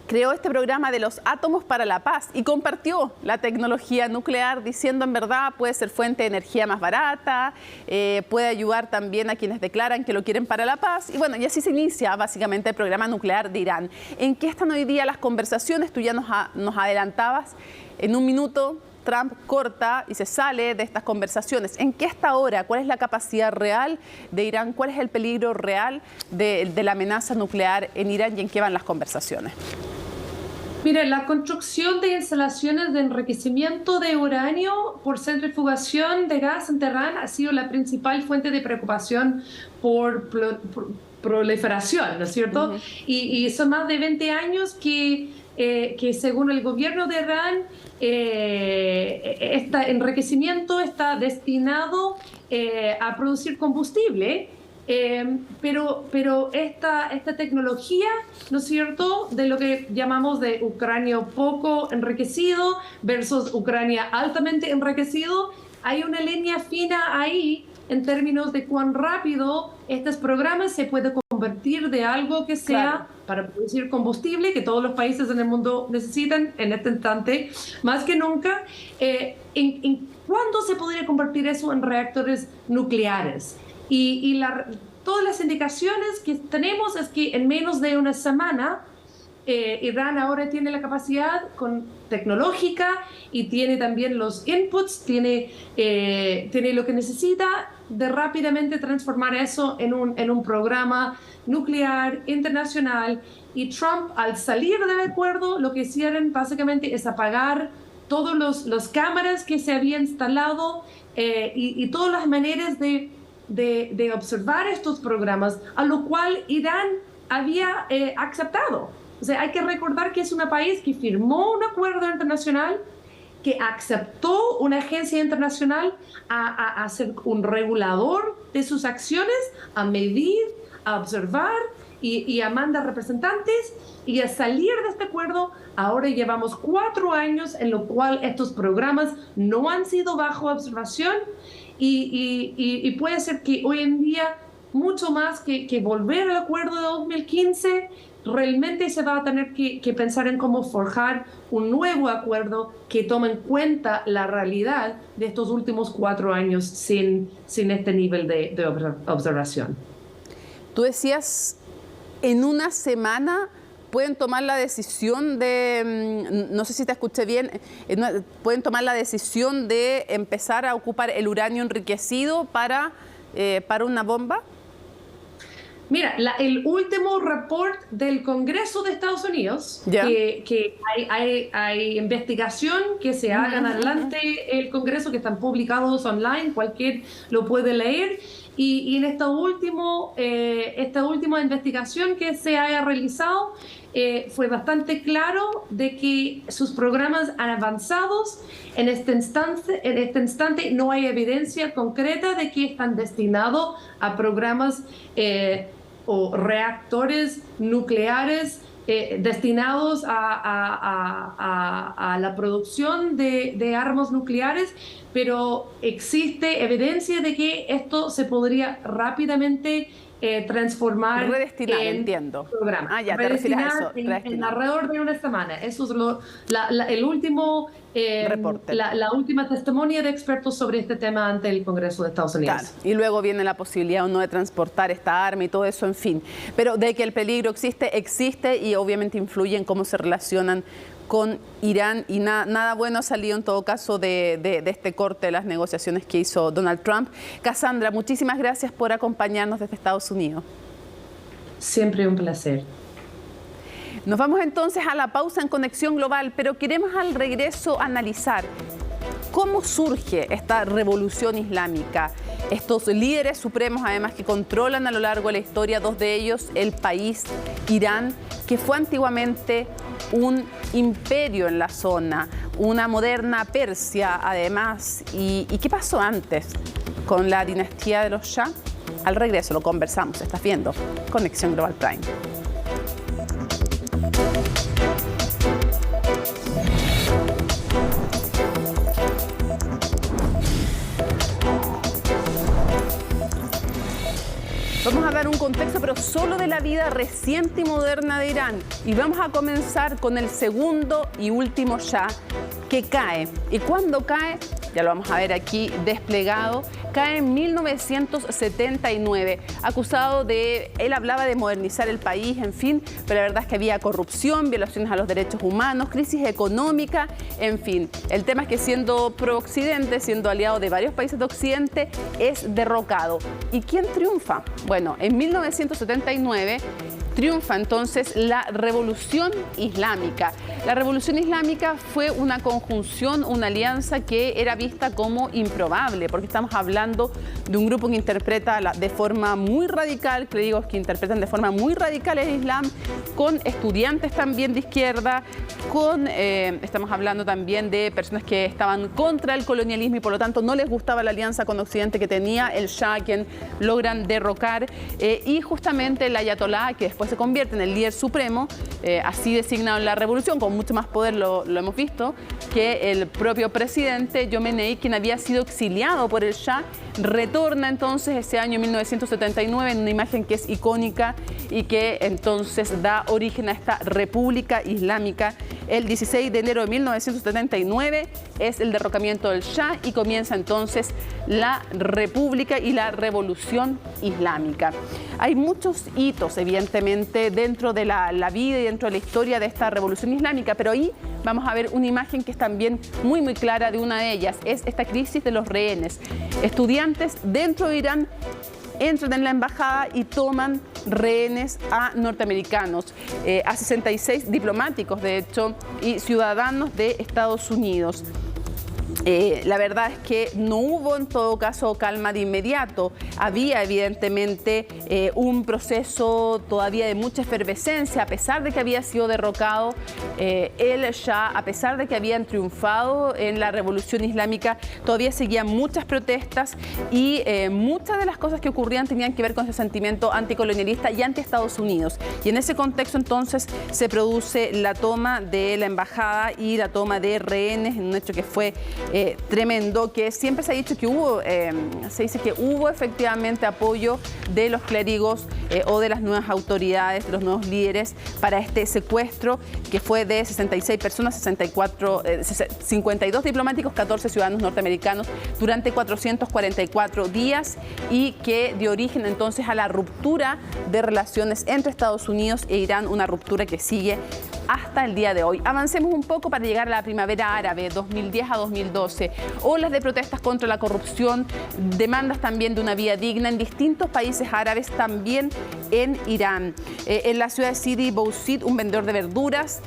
[SPEAKER 1] creó este programa de los átomos para la paz y compartió la tecnología nuclear, diciendo, en verdad, puede ser fuente de energía más barata, puede ayudar también a quienes declaran que lo quieren para la paz. Y bueno, y así se inicia básicamente el programa nuclear de Irán. ¿En qué están hoy día las conversaciones? Tú ya nos adelantabas. En un minuto Trump corta y se sale de estas conversaciones. ¿En qué está ahora? ¿Cuál es la capacidad real de Irán? ¿Cuál es el peligro real de la amenaza nuclear en Irán y en qué van las conversaciones?
[SPEAKER 8] Mira, la construcción de instalaciones de enriquecimiento de uranio por centrifugación de gas en Teherán ha sido la principal fuente de preocupación por proliferación, ¿no es cierto? Y son más de 20 años que que según el gobierno de Irán, este enriquecimiento está destinado a producir combustible. Pero esta tecnología, ¿no es cierto?, de lo que llamamos de uranio poco enriquecido versus uranio altamente enriquecido, hay una línea fina ahí en términos de cuán rápido estos programas se pueden convertir de algo que sea para producir combustible, que todos los países en el mundo necesitan en este instante, más que nunca. ¿Cuándo se podría convertir eso en reactores nucleares? Todas las indicaciones que tenemos es que en menos de una semana Irán ahora tiene la capacidad tecnológica y tiene también los inputs, tiene lo que necesita de rápidamente transformar eso en un programa nuclear internacional. Y Trump, al salir del acuerdo, lo que hicieron básicamente es apagar todas las cámaras que se habían instalado y todas las maneras de observar estos programas, a lo cual Irán había aceptado. O sea, hay que recordar que es un país que firmó un acuerdo internacional, que aceptó una agencia internacional a ser un regulador de sus acciones, a medir, a observar y a mandar representantes, y a salir de este acuerdo. Ahora llevamos 4 años en lo cual estos programas no han sido bajo observación. Y puede ser que hoy en día, mucho más que volver al acuerdo de 2015, realmente se va a tener que pensar en cómo forjar un nuevo acuerdo que tome en cuenta la realidad de estos últimos 4 años sin este nivel de observación.
[SPEAKER 1] Tú decías, en una semana pueden tomar la decisión de, no sé si te escuché bien, pueden tomar la decisión de empezar a ocupar el uranio enriquecido para una bomba.
[SPEAKER 8] Mira, el último report del Congreso de Estados Unidos, que hay investigación que se hagan adelante el Congreso, que están publicados online, cualquier lo puede leer, y en esta última investigación que se haya realizado, fue bastante claro de que sus programas han avanzado. En este instante no hay evidencia concreta de que están destinados a programas o reactores nucleares destinados a la producción de armas nucleares, pero existe evidencia de que esto se podría rápidamente transformar
[SPEAKER 1] redestinar, entiendo.
[SPEAKER 8] Programa.
[SPEAKER 1] Ya, te refieres a eso.
[SPEAKER 8] En alrededor de una semana. Eso es el último reporte. La última testimonia de expertos sobre este tema ante el Congreso de Estados Unidos.
[SPEAKER 1] Claro. Y luego viene la posibilidad o no de transportar esta arma y todo eso, en fin. Pero de que el peligro existe y obviamente influye en cómo se relacionan con Irán, y nada bueno ha salido en todo caso de este corte de las negociaciones que hizo Donald Trump. Cassandra, muchísimas gracias por acompañarnos desde Estados Unidos.
[SPEAKER 8] Siempre un placer.
[SPEAKER 1] Nos vamos entonces a la pausa en Conexión Global, pero queremos al regreso analizar cómo surge esta revolución islámica. Estos líderes supremos, además, que controlan a lo largo de la historia, 2 de ellos, el país Irán, que fue antiguamente un imperio en la zona, una moderna Persia, además. ¿Y qué pasó antes con la dinastía de los Shah? Al regreso lo conversamos. Estás viendo Conexión Global Prime. Vamos a dar un contexto, pero solo de la vida reciente y moderna de Irán. Y vamos a comenzar con el segundo y último Shah, que cae. ¿Y cuándo cae? Ya lo vamos a ver aquí desplegado. Cae en 1979, acusado de... Él hablaba de modernizar el país, en fin, pero la verdad es que había corrupción, violaciones a los derechos humanos, crisis económica, en fin. El tema es que siendo pro-occidente, siendo aliado de varios países de Occidente, es derrocado. ¿Y quién triunfa? Bueno, en 1979 triunfa entonces la revolución islámica. La revolución islámica fue una conjunción, una alianza que era vista como improbable, porque estamos hablando de un grupo que interpreta de forma muy radical, clérigos que interpretan de forma muy radical el Islam, con estudiantes también de izquierda, estamos hablando también de personas que estaban contra el colonialismo y por lo tanto no les gustaba la alianza con Occidente que tenía el Shah, quien logran derrocar, y justamente el Ayatolá, que después se convierte en el líder supremo, así designado en la revolución, con mucho más poder, lo hemos visto, que el propio presidente Jomeini, quien había sido exiliado por el Shah, retorna entonces ese año 1979 en una imagen que es icónica y que entonces da origen a esta República Islámica. El 16 de enero de 1979 es el derrocamiento del Shah y comienza entonces la República y la Revolución Islámica. Hay muchos hitos, evidentemente, dentro de la vida y dentro de la historia de esta Revolución Islámica, pero ahí vamos a ver una imagen que es también muy, muy clara de una de ellas, es esta crisis de los rehenes. Estudiantes dentro de Irán entran en la embajada y toman rehenes a norteamericanos, a 66 diplomáticos, de hecho, y ciudadanos de Estados Unidos. La verdad es que no hubo en todo caso calma de inmediato. Había evidentemente un proceso todavía de mucha efervescencia, a pesar de que había sido derrocado el Shah, a pesar de que habían triunfado en la Revolución Islámica, todavía seguían muchas protestas y muchas de las cosas que ocurrían tenían que ver con ese sentimiento anticolonialista y anti-Estados Unidos. Y en ese contexto entonces se produce la toma de la embajada y la toma de rehenes, en un hecho que fue tremendo, que siempre se ha dicho que se dice que hubo efectivamente apoyo de los clérigos o de las nuevas autoridades, de los nuevos líderes para este secuestro que fue de 66 personas, 52 diplomáticos, 14 ciudadanos norteamericanos durante 444 días y que dio origen entonces a la ruptura de relaciones entre Estados Unidos e Irán, una ruptura que sigue hasta el día de hoy. Avancemos un poco para llegar a la primavera árabe, 2010 a 2012. Olas de protestas contra la corrupción, demandas también de una vida digna en distintos países árabes, también en Irán. En la ciudad de Sidi Bouzid, un vendedor de verduras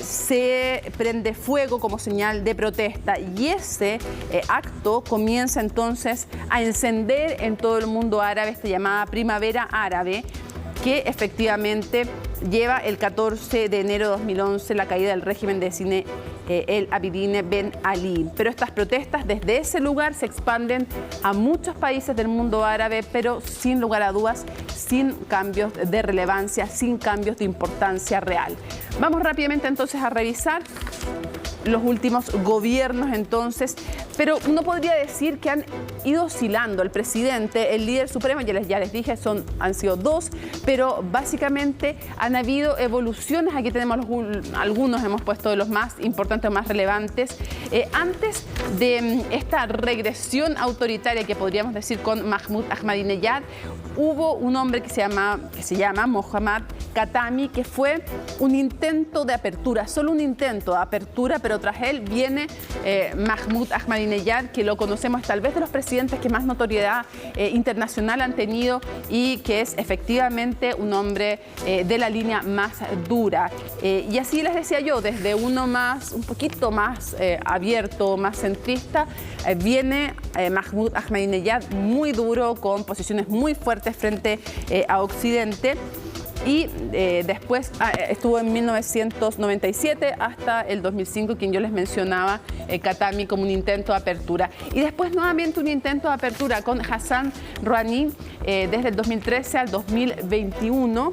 [SPEAKER 1] se prende fuego como señal de protesta y ese acto comienza entonces a encender en todo el mundo árabe esta llamada primavera árabe, que efectivamente lleva el 14 de enero de 2011 la caída del régimen de Zine el Abidine Ben Ali. Pero estas protestas desde ese lugar se expanden a muchos países del mundo árabe, pero sin lugar a dudas, sin cambios de relevancia, sin cambios de importancia real. Vamos rápidamente entonces a revisar los últimos gobiernos entonces, pero uno podría decir que han ido oscilando. El presidente, el líder supremo, ya les dije, han sido dos, pero básicamente han habido evoluciones. Aquí tenemos algunos, hemos puesto de los más importantes, más relevantes. Antes de esta regresión autoritaria que podríamos decir con Mahmoud Ahmadinejad, hubo un hombre que se llama Mohammad Khatami, que fue un intento de apertura, solo un intento de apertura, pero tras él viene Mahmoud Ahmadinejad, que lo conocemos tal vez de los presidentes que más notoriedad internacional han tenido y que es efectivamente un hombre de la línea más dura. Y así les decía yo, desde uno un poquito más abierto, más centrista, viene Mahmoud Ahmadinejad muy duro, con posiciones muy fuertes frente a Occidente. Y después estuvo en 1997 hasta el 2005, quien yo les mencionaba, Khatami, como un intento de apertura. Y después nuevamente un intento de apertura con Hassan Rouhani desde el 2013 al 2021.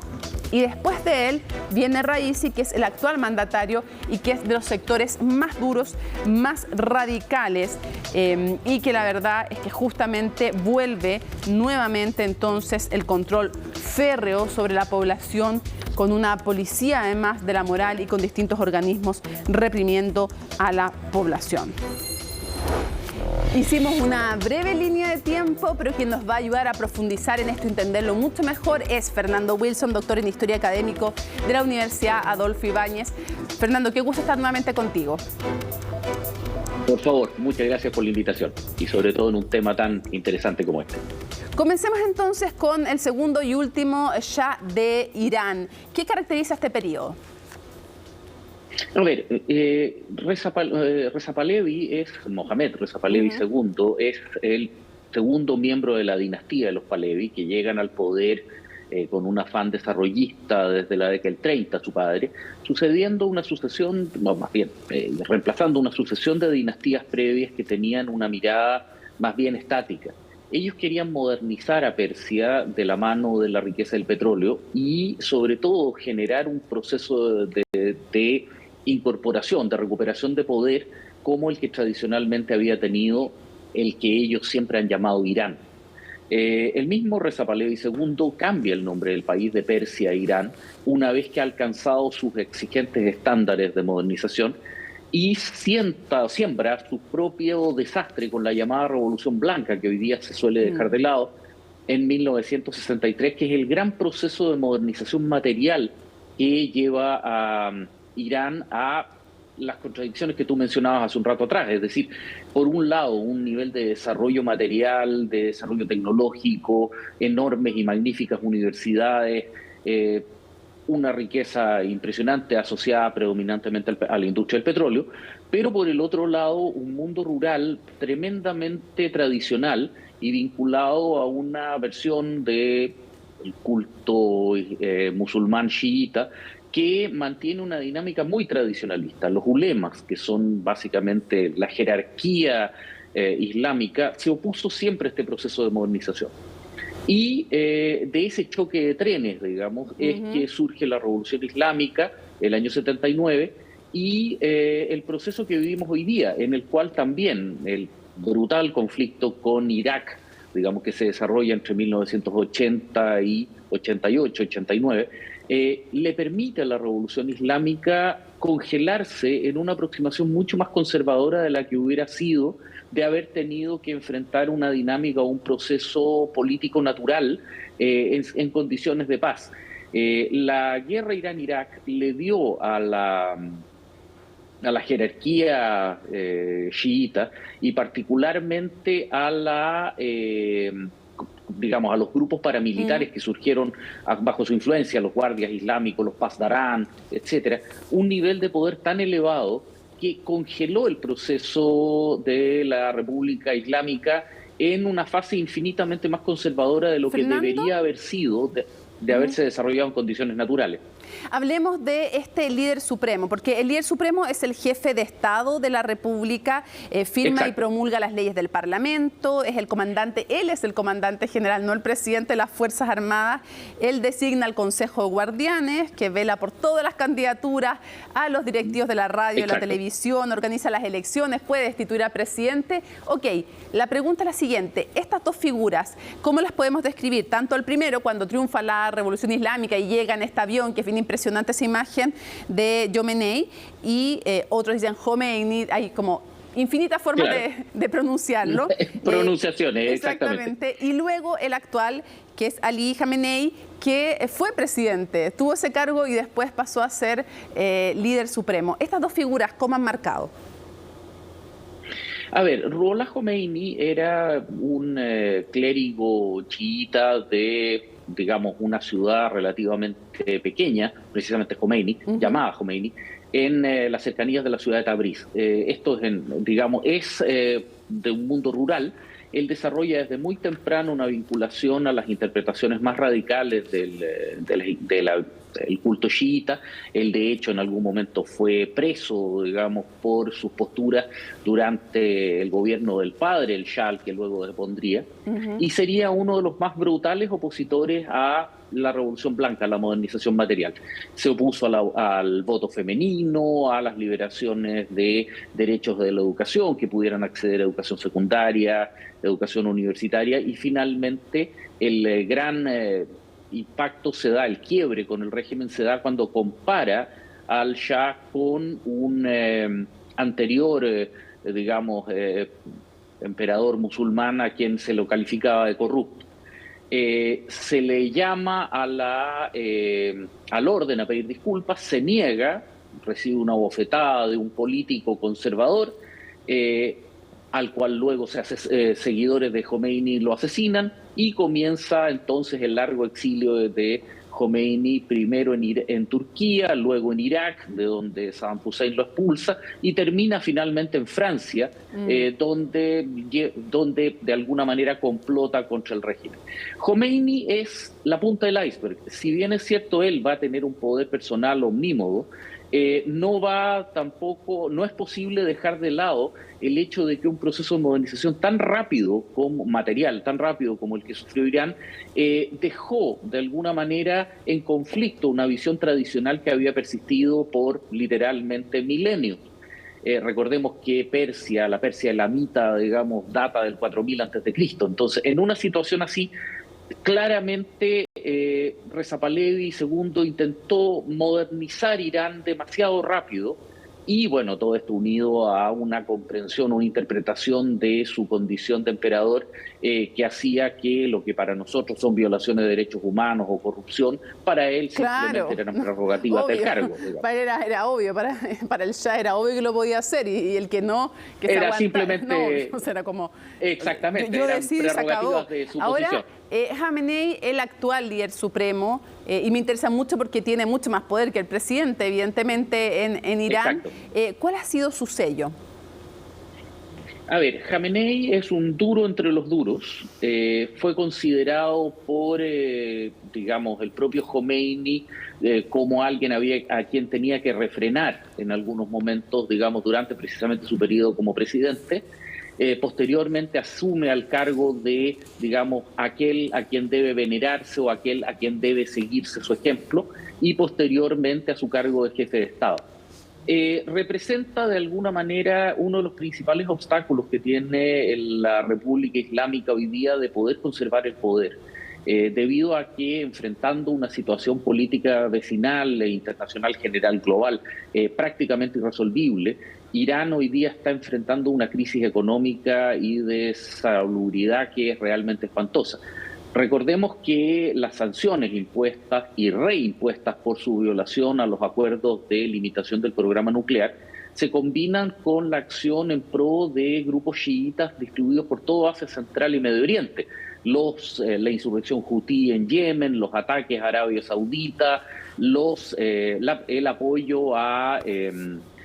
[SPEAKER 1] Y después de él viene Raisi, que es el actual mandatario y que es de los sectores más duros, más radicales, y que la verdad es que justamente vuelve nuevamente entonces el control férreo sobre la población, con una policía además de la moral y con distintos organismos reprimiendo a la población. Hicimos una breve línea de tiempo, pero quien nos va a ayudar a profundizar en esto y entenderlo mucho mejor es Fernando Wilson, doctor en Historia Académico de la Universidad Adolfo Ibáñez. Fernando, qué gusto estar nuevamente contigo.
[SPEAKER 9] Por favor, muchas gracias por la invitación y sobre todo en un tema tan interesante como este.
[SPEAKER 1] Comencemos entonces con el segundo y último Shah de Irán. ¿Qué caracteriza este periodo?
[SPEAKER 9] A ver, Reza Pahlavi Mohammad Reza Pahlavi II es el segundo miembro de la dinastía de los Pahlavi que llegan al poder con un afán desarrollista desde la década del 30, su padre, sucediendo una sucesión, no, más bien, reemplazando una sucesión de dinastías previas que tenían una mirada más bien estática. Ellos querían modernizar a Persia de la mano de la riqueza del petróleo y sobre todo generar un proceso de incorporación, de recuperación de poder como el que tradicionalmente había tenido el que ellos siempre han llamado Irán. El mismo Reza Pahlavi II cambia el nombre del país de Persia a Irán una vez que ha alcanzado sus exigentes estándares de modernización y siembra su propio desastre con la llamada Revolución Blanca, que hoy día se suele dejar de lado, en 1963, que es el gran proceso de modernización material que lleva a Irán a las contradicciones que tú mencionabas hace un rato atrás, es decir, por un lado, un nivel de desarrollo material, de desarrollo tecnológico, enormes y magníficas universidades, una riqueza impresionante asociada predominantemente a la industria del petróleo, pero por el otro lado un mundo rural tremendamente tradicional y vinculado a una versión del culto musulmán chiita que mantiene una dinámica muy tradicionalista. Los ulemas, que son básicamente la jerarquía islámica, se opuso siempre a este proceso de modernización. Y de ese choque de trenes, digamos, es que surge la Revolución Islámica, el año 79, y el proceso que vivimos hoy día, en el cual también el brutal conflicto con Irak, digamos que se desarrolla entre 1980 y 88, 89, le permite a la Revolución Islámica congelarse en una aproximación mucho más conservadora de la que hubiera sido de haber tenido que enfrentar una dinámica o un proceso político natural en condiciones de paz. La guerra Irán-Irak le dio a la jerarquía chiita y particularmente a a los grupos paramilitares que surgieron bajo su influencia, los guardias islámicos, los Pasdarán, etcétera, un nivel de poder tan elevado que congeló el proceso de la República Islámica en una fase infinitamente más conservadora de lo que debería haber sido de haberse desarrollado en condiciones naturales.
[SPEAKER 1] Hablemos de este líder supremo, porque el líder supremo es el jefe de Estado de la República, firma y promulga las leyes del Parlamento, es el comandante, él es el comandante general, no el presidente de las Fuerzas Armadas. Él designa al Consejo de Guardianes, que vela por todas las candidaturas, a los directivos de la radio, de la televisión, organiza las elecciones, puede destituir al presidente. Ok, la pregunta es la siguiente, estas dos figuras, ¿cómo las podemos describir? Tanto el primero, cuando triunfa la Revolución Islámica y llega en este avión, que es bien impresionante esa imagen de Jomenei, y otros dicen Jomeini, hay como infinitas formas de pronunciarlo.
[SPEAKER 9] Pronunciaciones, exactamente.
[SPEAKER 1] Y luego el actual, que es Ali Khamenei, que fue presidente, tuvo ese cargo y después pasó a ser líder supremo. Estas dos figuras, ¿cómo han marcado?
[SPEAKER 9] A ver, Ruhollah Khomeini era un clérigo chiita de, digamos, una ciudad relativamente pequeña, precisamente Khomeini, llamada Khomeini, en las cercanías de la ciudad de Tabriz. Esto es, es de un mundo rural. Él desarrolla desde muy temprano una vinculación a las interpretaciones más radicales del culto chiita. Él, de hecho, en algún momento fue preso, digamos, por sus posturas durante el gobierno del padre, el Shah, que luego depondría, y sería uno de los más brutales opositores a la Revolución Blanca, a la modernización material. Se opuso al voto femenino, a las liberaciones de derechos de la educación, que pudieran acceder a educación secundaria, educación universitaria, y finalmente el gran impacto se da, el quiebre con el régimen se da cuando compara al Shah con un anterior, emperador musulmán a quien se lo calificaba de corrupto. Se le llama al orden a pedir disculpas, se niega, recibe una bofetada de un político conservador, al cual luego seguidores de Khomeini lo asesinan, y comienza entonces el largo exilio de Khomeini, primero en Turquía, luego en Irak, de donde Saddam Hussein lo expulsa, y termina finalmente en Francia, donde de alguna manera complota contra el régimen. Khomeini es la punta del iceberg. Si bien es cierto, él va a tener un poder personal omnímodo, no es posible dejar de lado el hecho de que un proceso de modernización tan rápido como el que sufrió Irán, dejó de alguna manera en conflicto una visión tradicional que había persistido por literalmente milenios. Recordemos que la Persia elamita, digamos, data del 4000 a.C. Entonces, en una situación así, claramente Reza Pahlavi II intentó modernizar Irán demasiado rápido, y bueno, todo esto unido a una comprensión, una interpretación de su condición de emperador que hacía que lo que para nosotros son violaciones de derechos humanos o corrupción, para él simplemente eran prerrogativas del cargo.
[SPEAKER 1] Para él era obvio, para el Shah era obvio que lo podía hacer, y el que no, que se
[SPEAKER 9] era
[SPEAKER 1] aguanta,
[SPEAKER 9] simplemente...
[SPEAKER 1] No, era como...
[SPEAKER 9] Exactamente,
[SPEAKER 1] yo
[SPEAKER 9] eran
[SPEAKER 1] decido,
[SPEAKER 9] prerrogativas de su
[SPEAKER 1] Ahora,
[SPEAKER 9] posición.
[SPEAKER 1] Khamenei, el actual líder supremo, y me interesa mucho porque tiene mucho más poder que el presidente, evidentemente, en Irán. ¿Cuál ha sido su sello?
[SPEAKER 9] A ver, Khamenei es un duro entre los duros. Fue considerado por, digamos, el propio Khomeini como alguien a quien tenía que refrenar en algunos momentos, digamos, durante precisamente su periodo como presidente. Posteriormente asume al cargo de, digamos, aquel a quien debe venerarse o aquel a quien debe seguirse su ejemplo, y posteriormente a su cargo de jefe de Estado. Representa de alguna manera uno de los principales obstáculos que tiene la República Islámica hoy día de poder conservar el poder, debido a que, enfrentando una situación política vecinal e internacional general global prácticamente irresolvible, Irán hoy día está enfrentando una crisis económica y de salubridad que es realmente espantosa. Recordemos que las sanciones impuestas y reimpuestas por su violación a los acuerdos de limitación del programa nuclear se combinan con la acción en pro de grupos chiitas distribuidos por todo Asia Central y Medio Oriente. La insurrección hutí en Yemen, los ataques a Arabia Saudita, el apoyo a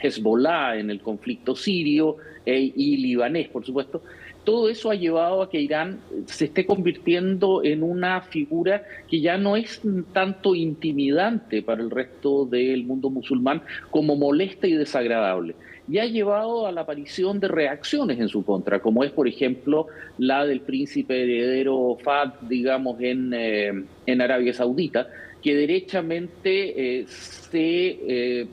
[SPEAKER 9] Hezbollah en el conflicto sirio y libanés, por supuesto. Todo eso ha llevado a que Irán se esté convirtiendo en una figura que ya no es tanto intimidante para el resto del mundo musulmán como molesta y desagradable. Y ha llevado a la aparición de reacciones en su contra, como es, por ejemplo, la del príncipe heredero Fahd, digamos, en Arabia Saudita, que derechamente se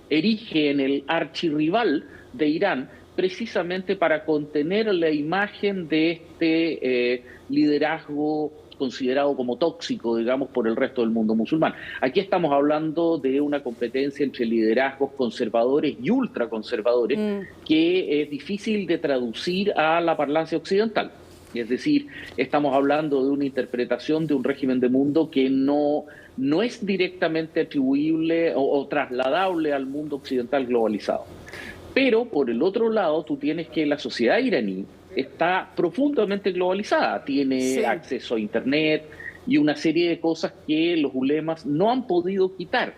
[SPEAKER 9] erige en el archirrival de Irán, precisamente para contener la imagen de este liderazgo considerado como tóxico, digamos, por el resto del mundo musulmán. Aquí estamos hablando de una competencia entre liderazgos conservadores y ultraconservadores que es difícil de traducir a la parlancia occidental. Es decir, estamos hablando de una interpretación de un régimen de mundo que no es directamente atribuible o trasladable al mundo occidental globalizado. Pero, por el otro lado, tú tienes que la sociedad iraní está profundamente globalizada, tiene acceso a Internet y una serie de cosas que los ulemas no han podido quitar.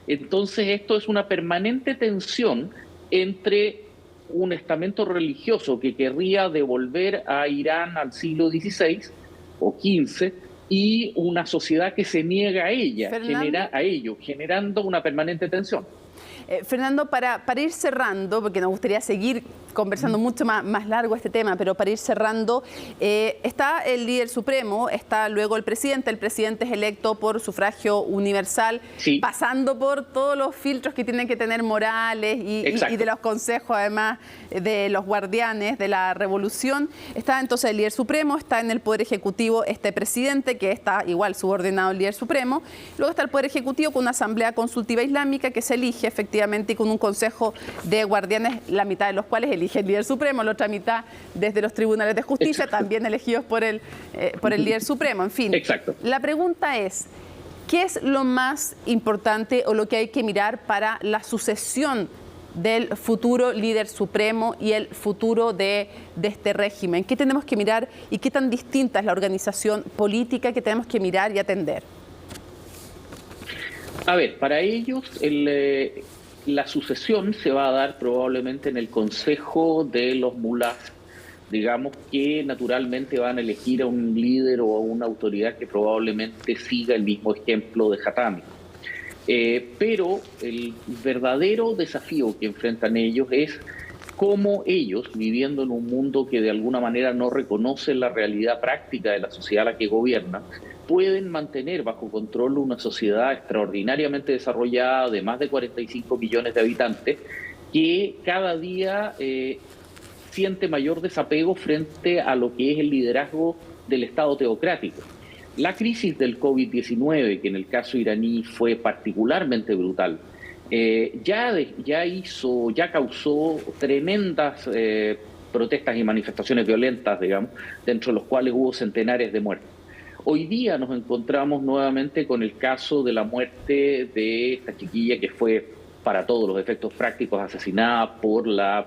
[SPEAKER 9] Entonces, esto es una permanente tensión entre un estamento religioso que querría devolver a Irán al siglo XVI o XV y una sociedad que se niega a ello, generando una permanente tensión.
[SPEAKER 1] Fernando, para ir cerrando, porque nos gustaría seguir conversando mucho más largo este tema, pero para ir cerrando, está el líder supremo, está luego el presidente es electo por sufragio universal, pasando por todos los filtros que tienen que tener morales y de los consejos, además, de los guardianes de la revolución. Está entonces el líder supremo, está en el Poder Ejecutivo este presidente, que está igual subordinado al líder supremo. Luego está el Poder Ejecutivo con una asamblea consultiva islámica que se elige efectivamente y con un consejo de guardianes, la mitad de los cuales elige el líder supremo, la otra mitad desde los tribunales de justicia, también elegidos por el líder supremo. En fin, la pregunta es, ¿qué es lo más importante o lo que hay que mirar para la sucesión del futuro líder supremo y el futuro de este régimen. ¿Qué tenemos que mirar y qué tan distinta es la organización política que tenemos que mirar y atender?
[SPEAKER 9] A ver, para ellos la sucesión se va a dar probablemente en el Consejo de los Mulás, digamos, que naturalmente van a elegir a un líder o a una autoridad que probablemente siga el mismo ejemplo de Hatami. Pero el verdadero desafío que enfrentan ellos es cómo ellos, viviendo en un mundo que de alguna manera no reconoce la realidad práctica de la sociedad a la que gobiernan, pueden mantener bajo control una sociedad extraordinariamente desarrollada de más de 45 millones de habitantes que cada día siente mayor desapego frente a lo que es el liderazgo del Estado teocrático. La crisis del COVID-19, que en el caso iraní fue particularmente brutal, ya causó tremendas protestas y manifestaciones violentas, digamos, dentro de los cuales hubo centenares de muertos. Hoy día nos encontramos nuevamente con el caso de la muerte de esta chiquilla que fue, para todos los efectos prácticos, asesinada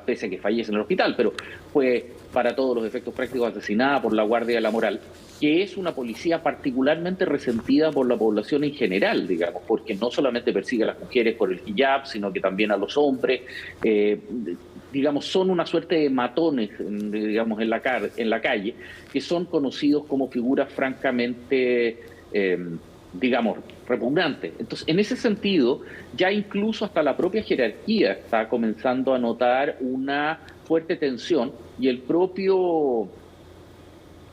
[SPEAKER 9] pese a que fallece en el hospital, pero fue para todos los efectos prácticos asesinada por la Guardia de la Moral, que es una policía particularmente resentida por la población en general, digamos, porque no solamente persigue a las mujeres por el hijab, sino que también a los hombres, digamos, son una suerte de matones, digamos, en la calle, que son conocidos como figuras francamente, digamos, repugnantes. Entonces, en ese sentido, ya incluso hasta la propia jerarquía está comenzando a notar una fuerte tensión, y el propio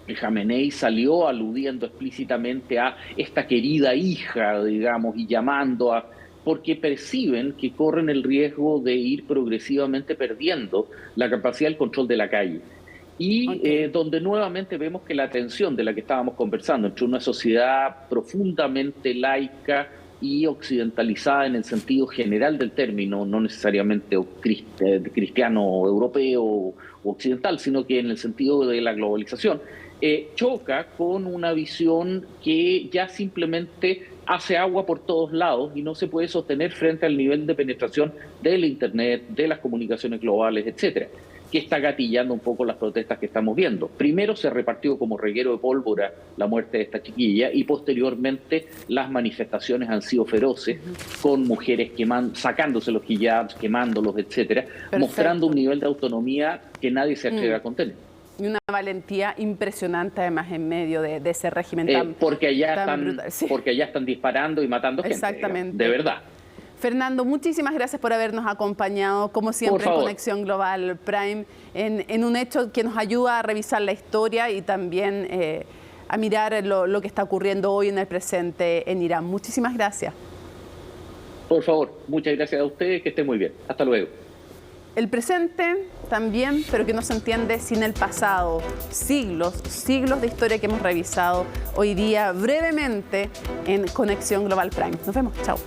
[SPEAKER 9] Jamenei salió aludiendo explícitamente a esta querida hija, digamos, y llamando a... porque perciben que corren el riesgo de ir progresivamente perdiendo la capacidad del control de la calle. Y donde nuevamente vemos que la tensión de la que estábamos conversando entre una sociedad profundamente laica y occidentalizada en el sentido general del término, no necesariamente cristiano europeo o occidental, sino que en el sentido de la globalización, choca con una visión que ya simplemente hace agua por todos lados y no se puede sostener frente al nivel de penetración del Internet, de las comunicaciones globales, etcétera, que está gatillando un poco las protestas que estamos viendo. Primero se repartió como reguero de pólvora la muerte de esta chiquilla y posteriormente las manifestaciones han sido feroces, con mujeres sacándose los hijabs, quemándolos, etcétera, mostrando un nivel de autonomía que nadie se atreve a contener.
[SPEAKER 1] Y una valentía impresionante además en medio de ese régimen tan
[SPEAKER 9] porque allá
[SPEAKER 1] tan brutal. Sí.
[SPEAKER 9] Porque allá están disparando y matando gente.
[SPEAKER 1] Exactamente.
[SPEAKER 9] Digamos, de verdad.
[SPEAKER 1] Fernando, muchísimas gracias por habernos acompañado, como siempre, en Conexión Global Prime, en un hecho que nos ayuda a revisar la historia y también a mirar lo que está ocurriendo hoy en el presente en Irán. Muchísimas gracias.
[SPEAKER 9] Por favor, muchas gracias a ustedes, que estén muy bien. Hasta luego.
[SPEAKER 1] El presente también, pero que no se entiende sin el pasado. Siglos de historia que hemos revisado hoy día brevemente en Conexión Global Prime. Nos vemos. Chao.